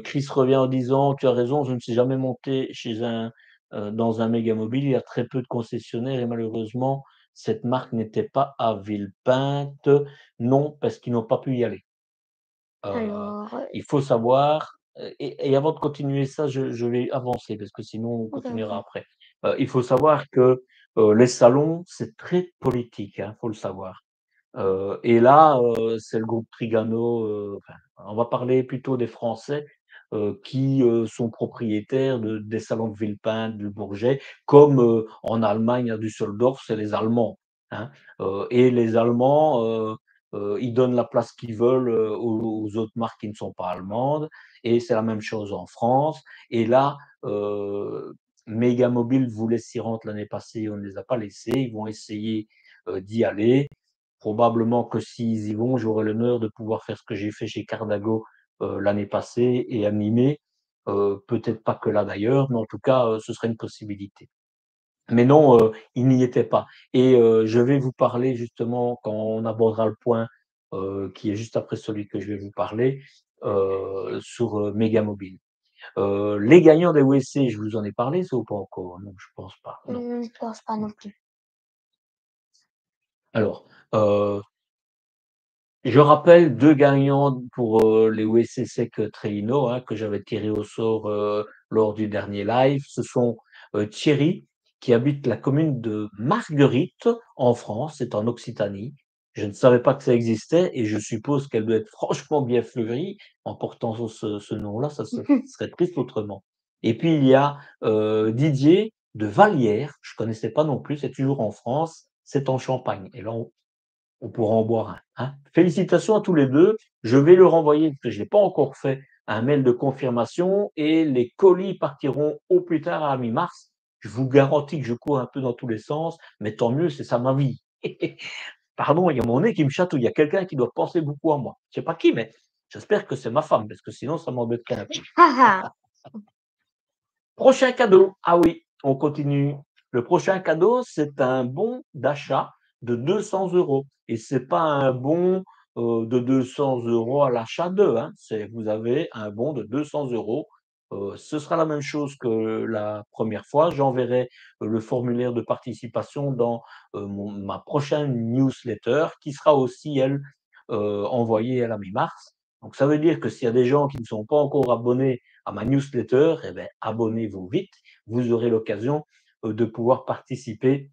Chris revient en disant: «Tu as raison, je ne suis jamais monté dans un Mégamobile. Il y a très peu de concessionnaires et malheureusement, cette marque n'était pas à Villepinte». Non, parce qu'ils n'ont pas pu y aller. Heu, Alors, il faut savoir, et avant de continuer ça, je vais avancer parce que sinon on OK, continuera OK. après. Il faut savoir que, les salons, c'est très politique, hein, faut le savoir. Et là, c'est le groupe Trigano, enfin, on va parler plutôt des Français, qui, sont propriétaires des salons de Villepinte, du Bourget, comme, en Allemagne à Düsseldorf, c'est les Allemands, hein. Et les Allemands, ils donnent la place qu'ils veulent, aux autres marques qui ne sont pas allemandes et c'est la même chose en France et là, Megamobile voulait s'y rendre l'année passée, on ne les a pas laissés. Ils vont essayer, d'y aller. Probablement que s'ils y vont, j'aurai l'honneur de pouvoir faire ce que j'ai fait chez Cardago, l'année passée et animer. Peut-être pas que là d'ailleurs, mais en tout cas, ce serait une possibilité. Mais non, il n'y était pas et je vais vous parler justement quand on abordera le point, qui est juste après celui que je vais vous parler, sur, Megamobile. Les gagnants des WC, je vous en ai parlé ça ou pas encore? Non, je pense pas, non. Je pense pas non plus. Alors, je rappelle 2 gagnants pour, les WC Sec, Trelino, hein, que j'avais tirés au sort, lors du dernier live. Ce sont, Thierry, qui habite la commune de Marguerite, en France, c'est en Occitanie. Je ne savais pas que ça existait et je suppose qu'elle doit être franchement bien fleurie en portant ce nom-là, ça se serait triste autrement. Et puis il y a, Didier de Vallières, je connaissais pas non plus, c'est toujours en France, c'est en Champagne et là on pourra en boire un, hein. Félicitations à tous les 2. Je vais leur envoyer, parce que je l'ai pas encore fait, un mail de confirmation et les colis partiront au plus tard à mi-mars. Je vous garantis que je cours un peu dans tous les sens, mais tant mieux, c'est ça ma vie. Pardon, il y a mon nez qui me chatouille, il y a quelqu'un qui doit penser beaucoup à moi. Je sais pas qui, mais j'espère que c'est ma femme, parce que sinon ça m'embêterait un peu. Ah ah. Prochain cadeau. Ah oui, on continue. Le prochain cadeau, c'est un bon d'achat de 200 euros. Et c'est pas un bon de 200 euros à l'achat de, hein. C'est, vous avez un bon de 200 euros. Ce sera la même chose que la première fois. J'enverrai le formulaire de participation dans ma prochaine newsletter qui sera aussi, elle, envoyée à la mi-mars. Donc ça veut dire que s'il y a des gens qui ne sont pas encore abonnés à ma newsletter, eh ben, abonnez-vous vite. Vous aurez l'occasion de pouvoir participer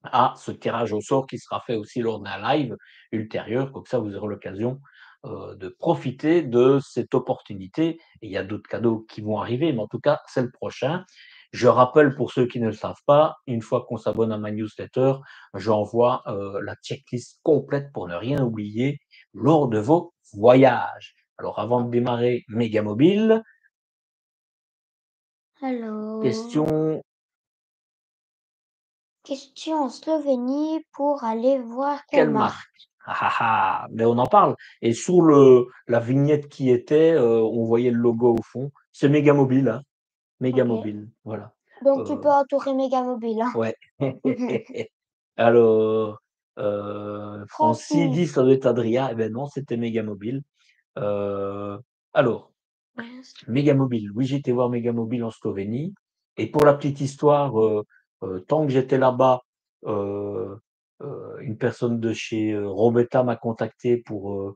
à ce tirage au sort qui sera fait aussi lors d'un live ultérieur. Comme ça, vous aurez l'occasion de profiter de cette opportunité. Et il y a d'autres cadeaux qui vont arriver, mais en tout cas, c'est le prochain. Je rappelle pour ceux qui ne le savent pas, une fois qu'on s'abonne à ma newsletter, j'envoie la checklist complète pour ne rien oublier lors de vos voyages. Alors, avant de démarrer Mégamobile, Alors, question, question en Slovénie pour aller voir quelle quelle marque. marque? Ah ah ah, mais on en parle. Et sur la vignette qui était, on voyait le logo au fond. C'est Mégamobile, hein, Ok. Mégamobile, voilà. Donc tu peux Heu, entourer Mégamobile, hein. ouais. Alors, Francis Francis. dit: «Ça doit être Adria». Eh beh non, c'était Mégamobile. Heu, alors, Mince. Mégamobile, oui, j'ai été voir Mégamobile en Slovénie et pour la petite histoire, tant que j'étais là-bas, heu une personne de chez, Robetta m'a contacté pour,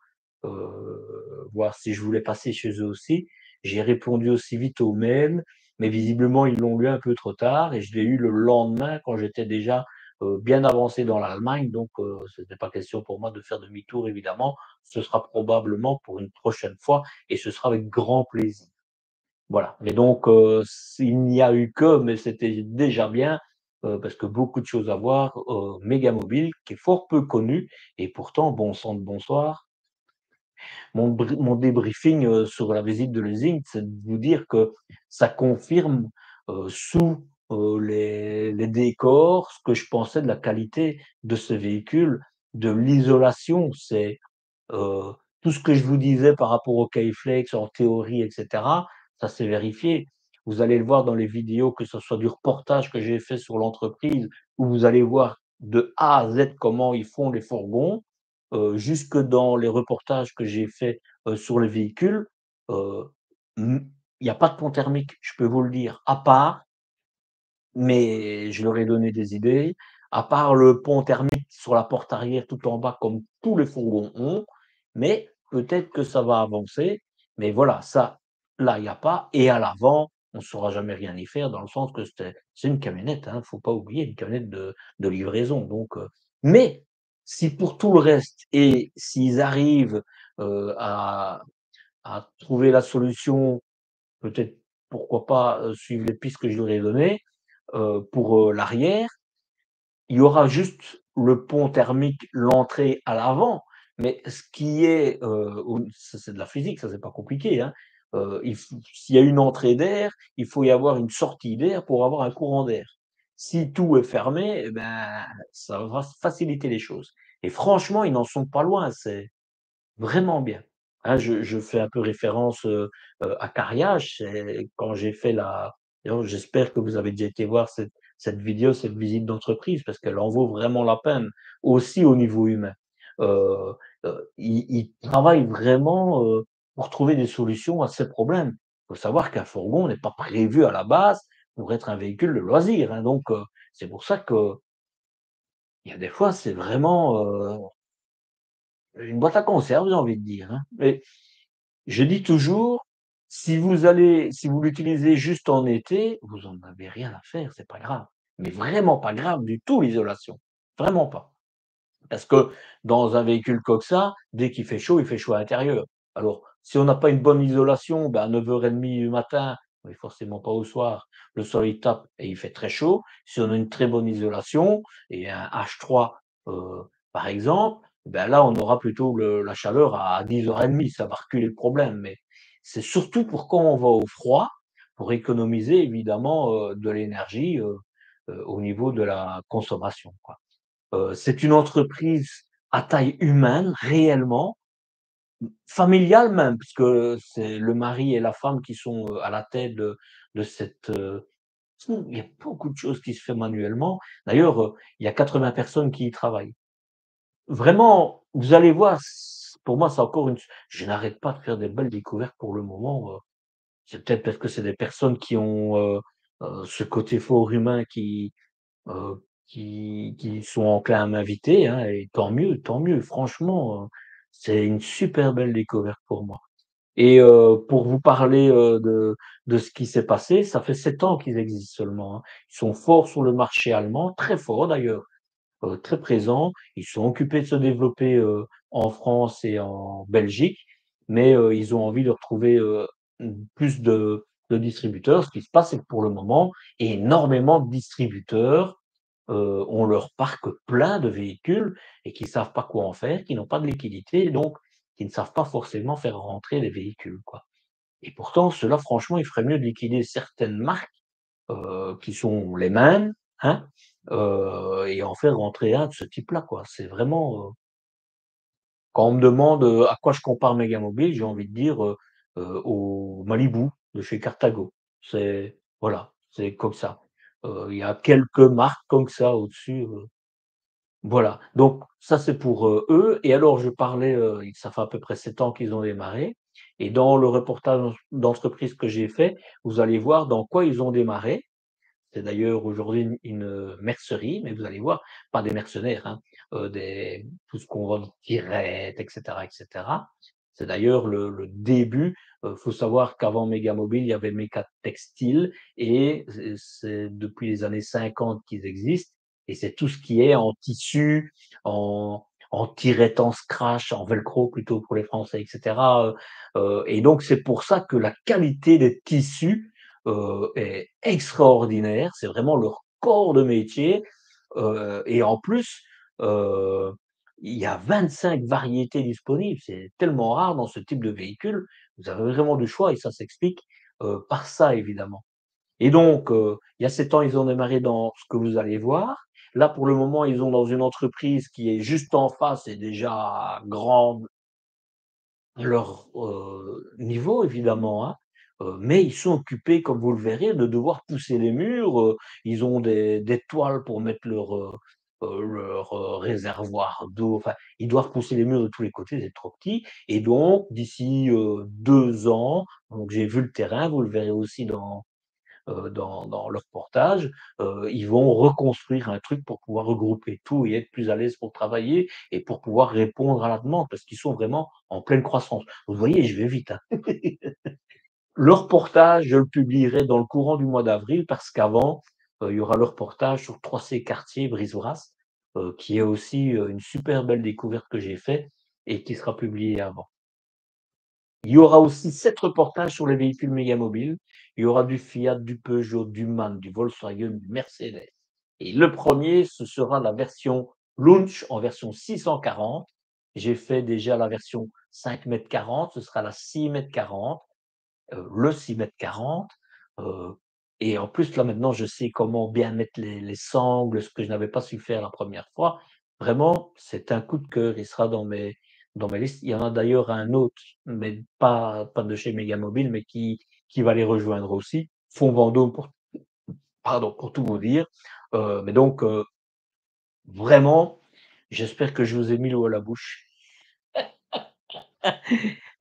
voir si je voulais passer chez eux aussi. J'ai répondu aussi vite au mail, mais visiblement ils l'ont lu un peu trop tard et je l'ai eu le lendemain quand j'étais déjà, bien avancé dans l'Allemagne donc c'était pas question pour moi de faire demi-tour évidemment. Ce sera probablement pour une prochaine fois et ce sera avec grand plaisir. Voilà, et donc s'il n'y a eu que, mais c'était déjà bien, parce que beaucoup de choses à voir, Mégamobile qui est fort peu connu et pourtant, bon sang de bonsoir, mon débriefing, sur la visite de l'usine, c'est de vous dire que ça confirme, sous, les décors, ce que je pensais de la qualité de ce véhicule, de l'isolation. C'est Heu, tout ce que je vous disais par rapport au K-Flex en théorie et cetera, ça s'est vérifié. Vous allez le voir dans les vidéos, que ce soit du reportage que j'ai fait sur l'entreprise, où vous allez voir de A à Z comment ils font les fourgons, jusque dans les reportages que j'ai faits, sur les véhicules, heu, mmh, il y a pas de pont thermique, je peux vous le dire, à part, mais je leur ai donné des idées, à part le pont thermique sur la porte arrière tout en bas comme tous les fourgons ont, mais peut-être que ça va avancer. Mais voilà, ça, là, il y a pas et à l'avant, on ne saura jamais rien y faire dans le sens que c'est une camionnette, hein, faut pas oublier, une camionnette de livraison donc mais si pour tout le reste et s'ils arrivent, à trouver la solution, peut-être, pourquoi pas, suivre les pistes que je leur ai données, pour, l'arrière, il y aura juste le pont thermique, l'entrée à l'avant, mais ce qui est, au ça c'est de la physique, ça c'est pas compliqué, hein. Il faut s'il y a une entrée d'air, il faut y avoir une sortie d'air pour avoir un courant d'air. Si tout est fermé, et ben, ça va faciliter les choses et franchement, ils n'en sont pas loin, c'est vraiment bien. Hein, je fais un peu référence, à Cariage, c'est quand j'ai fait la d'ailleurs j'espère que vous avez déjà été voir cette vidéo, cette visite d'entreprise parce qu'elle en vaut vraiment la peine, aussi au niveau humain. Heu ils travaillent vraiment, pour trouver des solutions à ces problèmes. Il faut savoir qu'un fourgon n'est pas prévu à la base pour être un véhicule de loisir, hein, donc c'est pour ça qu'il y a des fois, c'est vraiment, une boîte à conserve, j'ai envie de dire, hein. Mais je dis toujours, si vous l'utilisez juste en été, vous en avez rien à faire, c'est pas grave. Mais vraiment pas grave du tout l'isolation, vraiment pas. Parce que dans un véhicule comme ça, dès qu'il fait chaud à l'intérieur. Alors, si on n'a pas une bonne isolation, ben à 9:30 du matin, mais forcément pas au soir, le soleil tape et il fait très chaud. Si on a une très bonne isolation et un H3, par exemple, ben là, on aura plutôt la chaleur à 10h30, ça va reculer le problème. Mais c'est surtout pour quand on va au froid, pour économiser évidemment de l'énergie au niveau de la consommation, quoi. C'est une entreprise à taille humaine, réellement, familiale même, puisque c'est le mari et la femme qui sont à la tête de cette. Il y a beaucoup de choses qui se fait manuellement. D'ailleurs, il y a 80 personnes qui y travaillent. Vraiment, vous allez voir, pour moi, c'est encore une. Je n'arrête pas de faire des belles découvertes pour le moment. C'est peut-être parce que c'est des personnes qui ont ce côté fort humain qui sont enclins à m'inviter, hein, et tant mieux, franchement, c'est une super belle découverte pour moi. Et pour vous parler de ce qui s'est passé, ça fait 7 ans qu'ils existent seulement, hein. Ils sont forts sur le marché allemand, très forts d'ailleurs, très présents. Ils sont occupés de se développer, en France et en Belgique, mais ils ont envie de retrouver, plus de distributeurs. Ce qui se passe, c'est que pour le moment, énormément de distributeurs, ont leur parc plein de véhicules et qui savent pas quoi en faire, qui n'ont pas de liquidité, donc qui ne savent pas forcément faire rentrer les véhicules, quoi. Et pourtant, ceux-là, franchement, il ferait mieux de liquider certaines marques qui sont les mêmes, hein, et en faire rentrer un de ce type-là, quoi. C'est vraiment, quand on me demande, à quoi je compare Megamobile, j'ai envie de dire, au Malibu de chez Carthago. C'est voilà, c'est comme ça. Il y a quelques marques comme ça au-dessus, voilà. Donc ça, c'est pour, eux. Et alors je parlais, ça fait à peu près 7 ans qu'ils ont démarré, et dans le reportage d'entreprise que j'ai fait, vous allez voir dans quoi ils ont démarré. C'est d'ailleurs aujourd'hui une mercerie, mais vous allez voir, pas des mercenaires, hein, des tout ce qu'on vend, tirettes et cetera et cetera. C'est d'ailleurs le début. Faut savoir qu'avant Mégamobile, il y avait Méca Textile, et c'est depuis les années 50 qu'ils existent, et c'est tout ce qui est en tissu, en tirette, en scratch, en velcro plutôt pour les Français et cetera, et donc c'est pour ça que la qualité des tissus est extraordinaire. C'est vraiment leur corps de métier, et en plus, heu, il y a 25 variétés disponibles. C'est tellement rare dans ce type de véhicule. Vous avez vraiment du choix, et ça s'explique, par ça évidemment. Et donc, il y a 7 ans, ils ont démarré dans ce que vous allez voir. Là, pour le moment, ils ont dans une entreprise qui est juste en face et déjà grande à leur, niveau évidemment, hein, mais ils sont occupés, comme vous le verrez, de devoir pousser les murs. Ils ont des toiles pour mettre leur réservoir d'eau. Enfin, ils doivent pousser les murs de tous les côtés, c'est trop petit, et donc d'ici, 2 ans, donc j'ai vu le terrain, vous le verrez aussi dans leur reportage, ils vont reconstruire un truc pour pouvoir regrouper tout et être plus à l'aise pour travailler et pour pouvoir répondre à la demande, parce qu'ils sont vraiment en pleine croissance. Vous voyez, je vais vite, hein. Le reportage, je le publierai dans le courant du mois d'avril, parce qu'avant, il y aura le reportage sur 3C Quartier Brise-Vrasse, qui est aussi, une super belle découverte que j'ai fait et qui sera publié avant. Il y aura aussi 7 reportages sur les véhicules mégamobiles. Il y aura du Fiat, du Peugeot, du MAN, du Volkswagen, du Mercedes. Et le premier, ce sera la version Launch en version 640. J'ai fait déjà la version 5,40 m, ce sera la 6,40 m, le 6,40 m. Et en plus, là, maintenant, je sais comment bien mettre les sangles, ce que je n'avais pas su faire la première fois. Vraiment, c'est un coup de cœur. Il sera dans mes listes. Il y en a d'ailleurs un autre, mais pas de chez Mégamobile, mais qui va les rejoindre aussi. Fond Vendôme, pour tout vous dire. Mais donc, vraiment, j'espère que je vous ai mis l'eau à la bouche.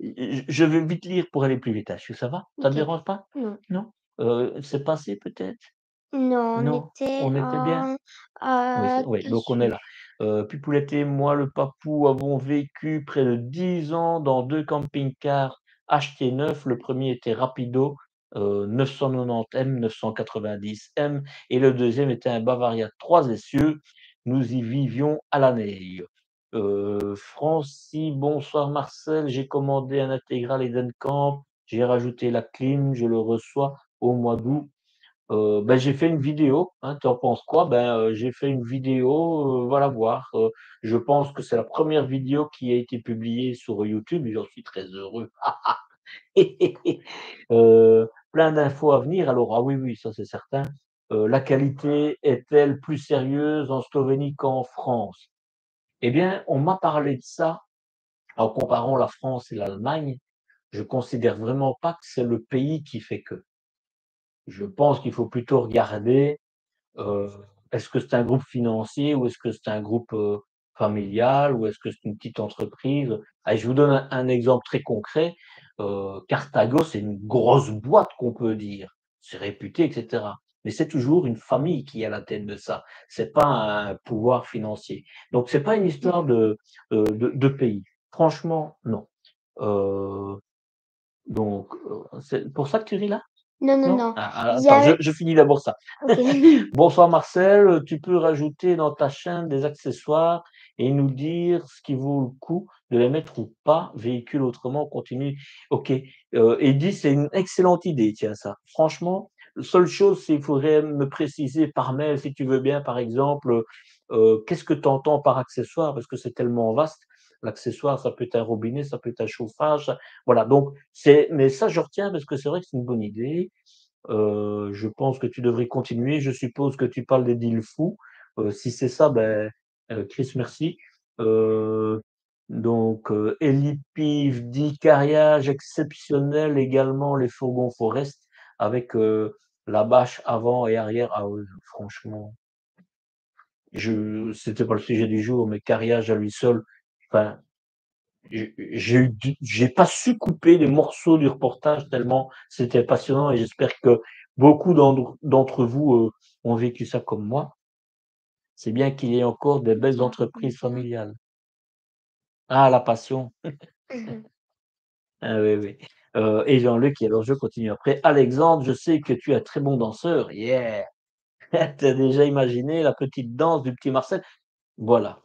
Je vais vite lire pour aller plus vite, hein. Est-ce que ça va? Ça ne te OK. dérange pas? Non. Non? C'est passé peut-être? Non, on Non? était On était bien? en, Oui, donc on est tissu. là. Pipoulette et moi, le papou, avons vécu près de 10 ans dans 2 camping-cars achetés neufs. Le premier était Rapido, 990 M, 990 M, et le deuxième était un Bavaria 3 essieux. Nous y vivions à la neige. Francis: «Bonsoir Marcel, j'ai commandé un intégral Edenkamp, j'ai rajouté la clim, je le reçois au mois d'août. J'ai fait une vidéo, hein, tu en penses quoi? J'ai fait une vidéo, va la voir, je pense que c'est la première vidéo qui a été publiée sur YouTube et j'en suis très heureux. Plein d'infos à venir alors, ah oui, oui, ça c'est certain. La qualité est-elle plus sérieuse en Slovénie qu'en France? Eh bien, on m'a parlé de ça en comparant la France et l'Allemagne. Je considère vraiment pas que c'est le pays qui fait que. Je pense qu'il faut plutôt regarder, Heu, est-ce que c'est un groupe financier ou est-ce que c'est un groupe, familial ou est-ce que c'est une petite entreprise? Allez, je vous donne un exemple très concret, Carthago, c'est une grosse boîte qu'on peut dire. C'est réputé et cetera. Mais c'est toujours une famille qui est à la tête de ça. C'est pas un pouvoir financier. Donc c'est pas une histoire de pays. Franchement, non. Heu, c'est pour ça que tu ris là? Non, non, Non? non. Il y Attends, je avait je finis d'abord ça. OK. Bonsoir Marcel, tu peux rajouter dans ta chaîne des accessoires et nous dire ce qui vaut le coup de les mettre ou pas? Véhicule autrement, continue. OK, Eddy, c'est une excellente idée, tiens ça. Franchement, la seule chose, c'est il faudrait me préciser par mail, si tu veux bien, par exemple, qu'est-ce que tu entends par accessoire? Parce que c'est tellement vaste. L'accessoire, ça peut être un robinet, ça peut être un chauffage, voilà donc mais ça je retiens parce que c'est vrai que c'est une bonne idée. Je pense que tu devrais continuer. Je suppose que tu parles des deals fous. Si c'est ça, Chris, merci. Heu, Elipiv dit: «Carriage exceptionnel également les fourgons Forest avec, la bâche avant et arrière». Ah oui, franchement, c'était pas le sujet du jour, mais carriage à lui seul, enfin, j'ai pas su couper les morceaux du reportage tellement c'était passionnant et j'espère que beaucoup d'entre vous, ont vécu ça comme moi. C'est bien qu'il y ait encore des belles entreprises familiales. Ah, la passion. Mmh. Ah oui, oui. Et Jean-Luc, et alors je continue après. Alexandre, je sais que tu es un très bon danseur. Yeah! Tu as déjà imaginé la petite danse du petit Marcel? Voilà.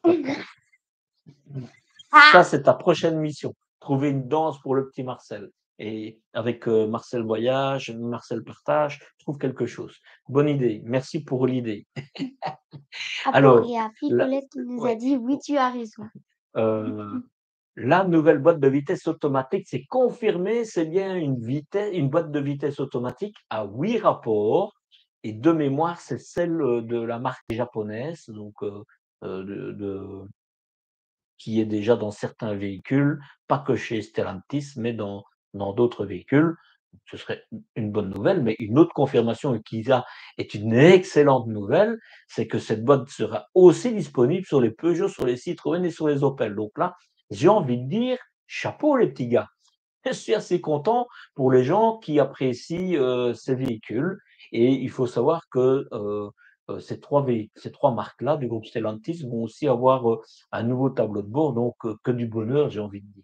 Ça, Ah! c'est ta prochaine mission. Trouver une danse pour le petit Marcel et avec, Marcel voyage, Marcel partage, trouve quelque chose. Bonne idée, merci pour l'idée. Alors, Aporia, la Picolette qui nous a ouais, dit: «Oui, tu as raison». heu, la nouvelle boîte de vitesse automatique, c'est confirmé, c'est bien une boîte de vitesse automatique à 8 rapports et de mémoire, c'est celle, de la marque japonaise, de qui est déjà dans certains véhicules, pas que chez Stellantis, mais dans d'autres véhicules. Ce serait une bonne nouvelle, mais une autre confirmation qui là est une excellente nouvelle, c'est que cette boîte sera aussi disponible sur les Peugeot, sur les Citroën et sur les Opel. Donc là, j'ai envie de dire: «Chapeau les petits gars!» Je suis assez content pour les gens qui apprécient, ces véhicules et il faut savoir que, ces 3 marques-là du groupe Stellantis vont aussi avoir, un nouveau tableau de bord donc que du bonheur, j'ai envie de dire.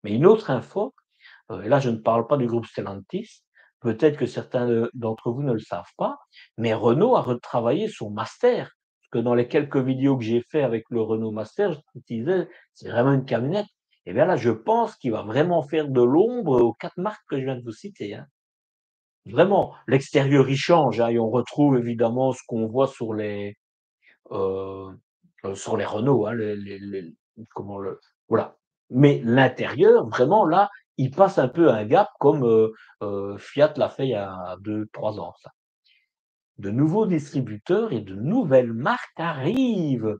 Mais une autre info, et là je ne parle pas du groupe Stellantis, peut-être que certains, d'entre vous ne le savent pas, mais Renault a retravaillé son Master. Parce que dans les quelques vidéos que j'ai fait avec le Renault Master, je disais: «C'est vraiment une camionnette». Et bien là, je pense qu'il va vraiment faire de l'ombre aux 4 marques que je viens de vous citer, hein. Vraiment, l'extérieur, il change, hein, et on retrouve évidemment ce qu'on voit heu sur les Renault, hein, les comment le voilà. Mais l'intérieur, vraiment là, il passe un peu un gap comme, Fiat l'a fait il y a 2 3 ans, ça. De nouveaux distributeurs et de nouvelles marques arrivent.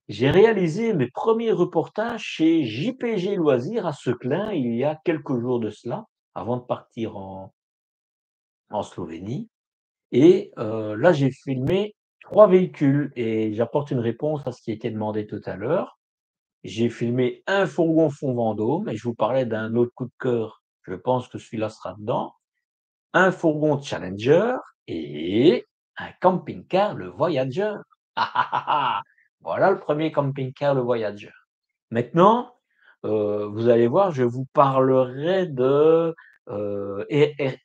J'ai réalisé mes premiers reportages chez JPG Loisirs à Seclin il y a quelques jours de cela, avant de partir en Slovénie et là j'ai filmé 3 véhicules et j'apporte une réponse à ce qui a été demandé tout à l'heure. J'ai filmé un fourgon fond Vendôme et je vous parlais d'un autre coup de cœur, je pense que celui-là sera dedans. Un fourgon Challenger et un camping-car, le Voyager. Ah, ah, ah, ah! Voilà le premier camping-car, le Voyager. Maintenant, vous allez voir, je vous parlerai de,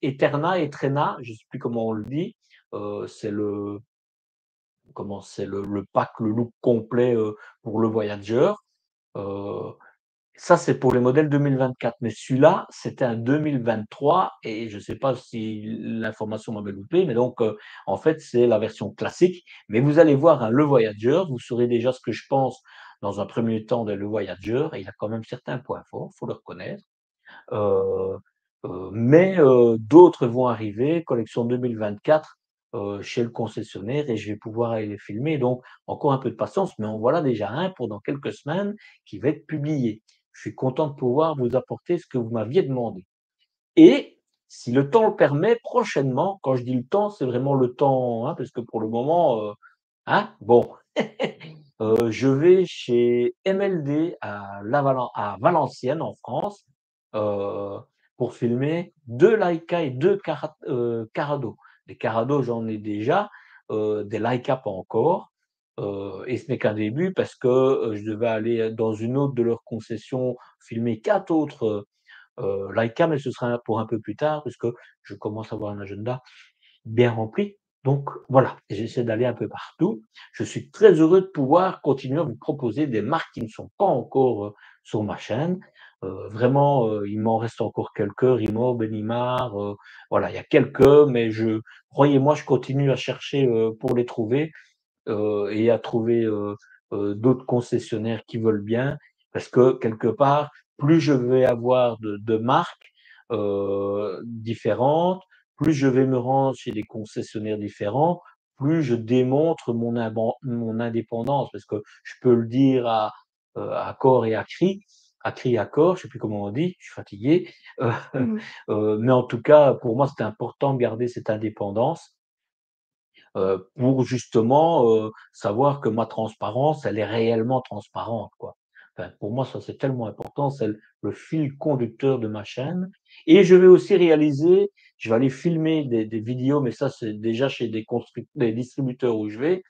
Eterna, je ne sais plus comment on le dit, c'est le pack, le look complet, pour le Voyager, heu Ça, c'est pour les modèles 2024, mais celui-là, c'était un 2023 et je ne sais pas si l'information m'avait loupé, mais donc, en fait, c'est la version classique. Mais vous allez voir, hein, le Voyager, vous saurez déjà ce que je pense dans un premier temps de le Voyager et il a quand même certains points forts, faut le reconnaître. Heu mais d'autres vont arriver, collection 2024, chez le concessionnaire et je vais pouvoir aller les filmer. Donc encore un peu de patience, mais en voilà déjà un pour dans quelques semaines qui va être publié. Je suis content de pouvoir vous apporter ce que vous m'aviez demandé et si le temps le permet, prochainement, quand je dis le temps, c'est vraiment le temps, hein, parce que pour le moment, hein, bon, je vais chez MLD à Valenciennes en France, heu, pour filmer 2 Leica et 2 Carado. Des Carado, j'en ai déjà, des Leica pas encore, et ce n'est qu'un début parce que, je devais aller dans une autre de leurs concessions, filmer 4 autres, Leica, mais ce sera pour un peu plus tard puisque je commence à avoir un agenda bien rempli. Donc voilà, j'essaie d'aller un peu partout. Je suis très heureux de pouvoir continuer à vous proposer des marques qui ne sont pas encore, sur ma chaîne. Vraiment, il m'en reste encore quelques, Rimo, Benimar, voilà, il y a quelques, mais croyez-moi, je continue à chercher, pour les trouver et à trouver, d'autres concessionnaires qui veulent bien. Parce que quelque part, plus je vais avoir de marques, différentes, plus je vais me rendre chez des concessionnaires différents, plus je démontre mon indépendance. Parce que je peux le dire à corps et à cri et à corps, je sais plus comment on dit, je suis fatigué. Heu, Mmh. mais en tout cas, pour moi, c'est important de garder cette indépendance pour justement, savoir que ma transparence, elle est réellement transparente, quoi. Enfin, pour moi, ça, c'est tellement important, c'est le fil conducteur de ma chaîne et je vais aller filmer des vidéos, mais ça, c'est déjà chez des distributeurs où je vais,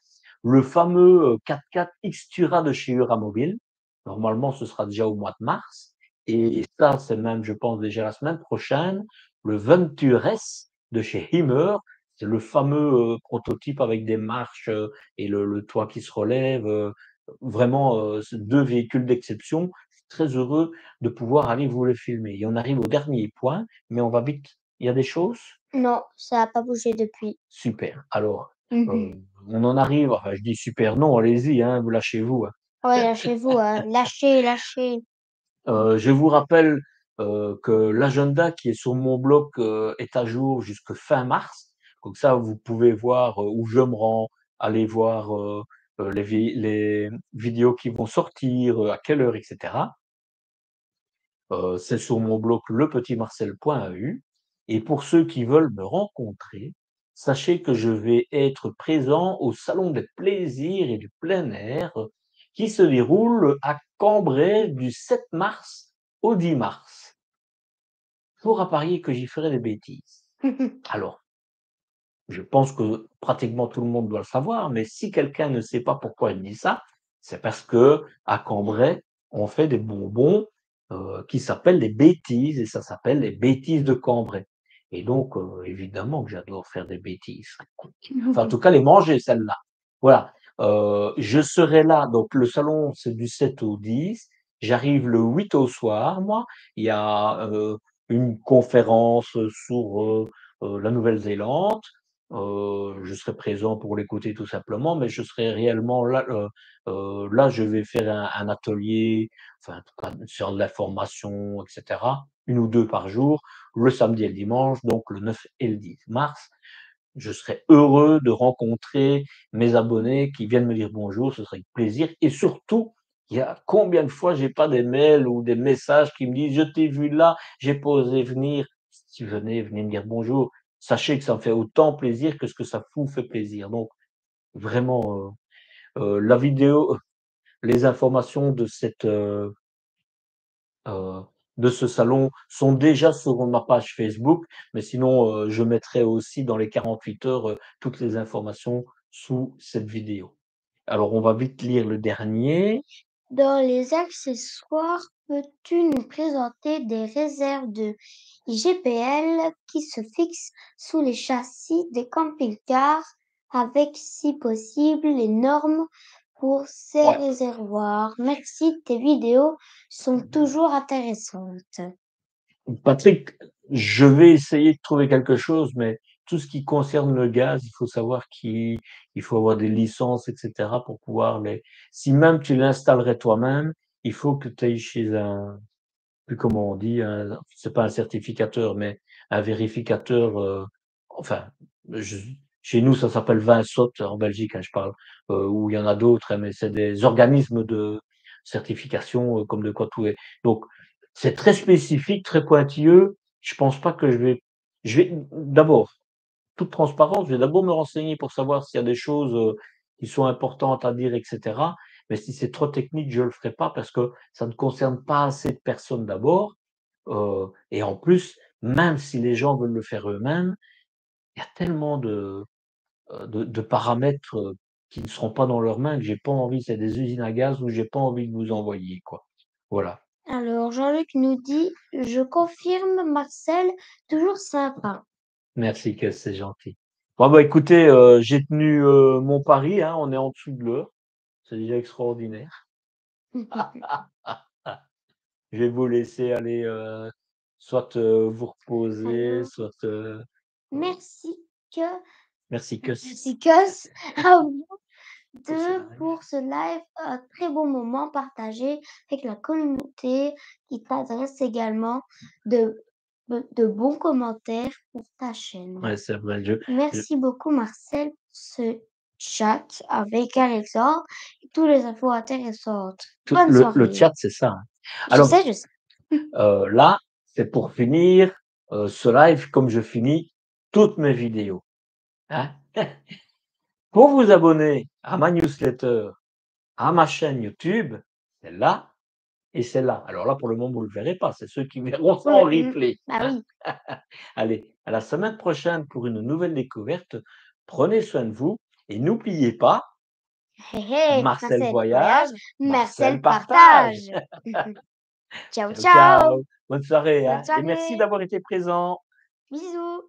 le fameux, 4x4 Xtura de chez Euramobile. Normalement, ce sera déjà au mois de mars et ça, c'est même, je pense, déjà la semaine prochaine, le Venture S de chez Himmer. C'est le fameux, prototype avec des marches, et le toit qui se relève, vraiment, c'est 2 véhicules d'exception. Je suis très heureux de pouvoir aller vous les filmer et on arrive au dernier point, mais on va vite. Il y a des choses? Non, ça a pas bougé depuis. Super. Alors, Mmh. on en arrive enfin je dis super, non, allez-y, hein, vous lâchez-vous, hein. Ouais, lâchez-vous, lâchez, lâchez. Je vous rappelle, que l'agenda qui est sur mon blog, est à jour jusque fin mars. Comme ça, vous pouvez voir, où je me rends, aller voir, les vidéos qui vont sortir, à quelle heure et cetera. C'est sur mon blog lepetitmarcel.eu et pour ceux qui veulent me rencontrer, sachez que je vais être présent au salon des plaisirs et du plein air, qui se déroule à Cambrai du 7 mars au 10 mars. Fort à parier que j'y ferai des bêtises. Alors, je pense que pratiquement tout le monde doit le savoir, mais si quelqu'un ne sait pas pourquoi il dit ça, c'est parce qu'à Cambrai, on fait des bonbons, qui s'appellent des bêtises et ça s'appelle les bêtises de Cambrai et donc évidemment que j'adore faire des bêtises. Enfin, en tout cas, les manger celles-là. Voilà, je serai là, donc le salon, c'est du 7 au 10. J'arrive le 8 au soir, moi. Il y a, une conférence, sur, la Nouvelle-Zélande. Je serai présent pour l'écouter tout simplement, mais je serai réellement là, là, je vais faire un atelier, enfin, en tout cas, sur de la formation et cetera, 1 ou 2 par jour, le samedi et le dimanche, donc le 9 et le 10 mars. Je serais heureux de rencontrer mes abonnés qui viennent me dire bonjour, ce serait avec plaisir et surtout, il y a combien de fois j'ai pas des mails ou des messages qui me disent: «Je t'ai vu là, j'ai pas osé venir». Si venez me dire bonjour. Sachez que ça me fait autant plaisir que ce que ça vous fait plaisir. Donc vraiment, la vidéo les informations heu, de ce salon sont déjà sur ma page Facebook, mais sinon, je mettrai aussi dans les 48 heures, toutes les informations sous cette vidéo. Alors on va vite lire le dernier. Dans les accessoires, peux-tu nous présenter des réserves de GPL qui se fixent sous les châssis des camping-cars avec, si possible, les normes pour ces Ouais. réservoirs. Merci, tes vidéos sont toujours intéressantes. Patrick, je vais essayer de trouver quelque chose, mais tout ce qui concerne le gaz, il faut savoir qu'il faut avoir des licences, et cetera, pour pouvoir les si même tu l'installerais toi-même, il faut que tu ailles chez un plus comment on dit, c'est pas un certificateur, mais un vérificateur, enfin, je chez nous, ça s'appelle Vinsot en Belgique, hein, je parle, où il y en a d'autres, hein, mais c'est des organismes de certification, comme de quoi tout est. Donc c'est très spécifique, très pointilleux. Je pense pas que je vais d'abord, toute transparence, je vais d'abord me renseigner pour savoir s'il y a des choses, qui sont importantes à dire et cetera. Mais si c'est trop technique, je le ferai pas parce que ça ne concerne pas assez de personnes d'abord, et en plus, même si les gens veulent le faire eux-mêmes, il y a tellement de paramètres, qui ne seront pas dans leurs mains que j'ai pas envie c'est des usines à gaz où j'ai pas envie de vous envoyer, quoi. Voilà. Alors, Jean-Luc nous dit, je confirme, Marcel, toujours sympa. Merci que c'est gentil. Bon, bah, écoutez, j'ai tenu, mon pari, hein, on est en dessous de l'heure. C'est déjà extraordinaire. Je vais vous laisser aller, soit, vous reposer, Alors, soit, merci que, merci que merci que, à vous pour ce deux live. pour ce live, un très bon moment partagé avec la communauté qui t'adresse également de, de bons commentaires pour ta chaîne. Ouais, c'est vrai, je Merci beaucoup, Marcel, pour ce chat avec Alexandre et toutes les infos intéressantes. tout Bonne le soirée. chat, c'est ça, hein. Je Alors, sais, je sais. là, c'est pour finir, ce live comme je finis toutes mes vidéos, hein. Pour vous abonner à ma newsletter, à ma chaîne YouTube, celle-là et celle-là. Alors là, pour le moment, vous le verrez pas, c'est ceux qui verront ça en replay, Bah hein. oui. Allez, à la semaine prochaine pour une nouvelle découverte. Prenez soin de vous et n'oubliez pas, Hé hé, Marcel Marcel voyage, voyage, Marcel Marcel partage. partage. Ciao, Ciao, ciao. ciao. Bonne soirée, Bonne hein, et merci soirée. d'avoir été présent. Bisous.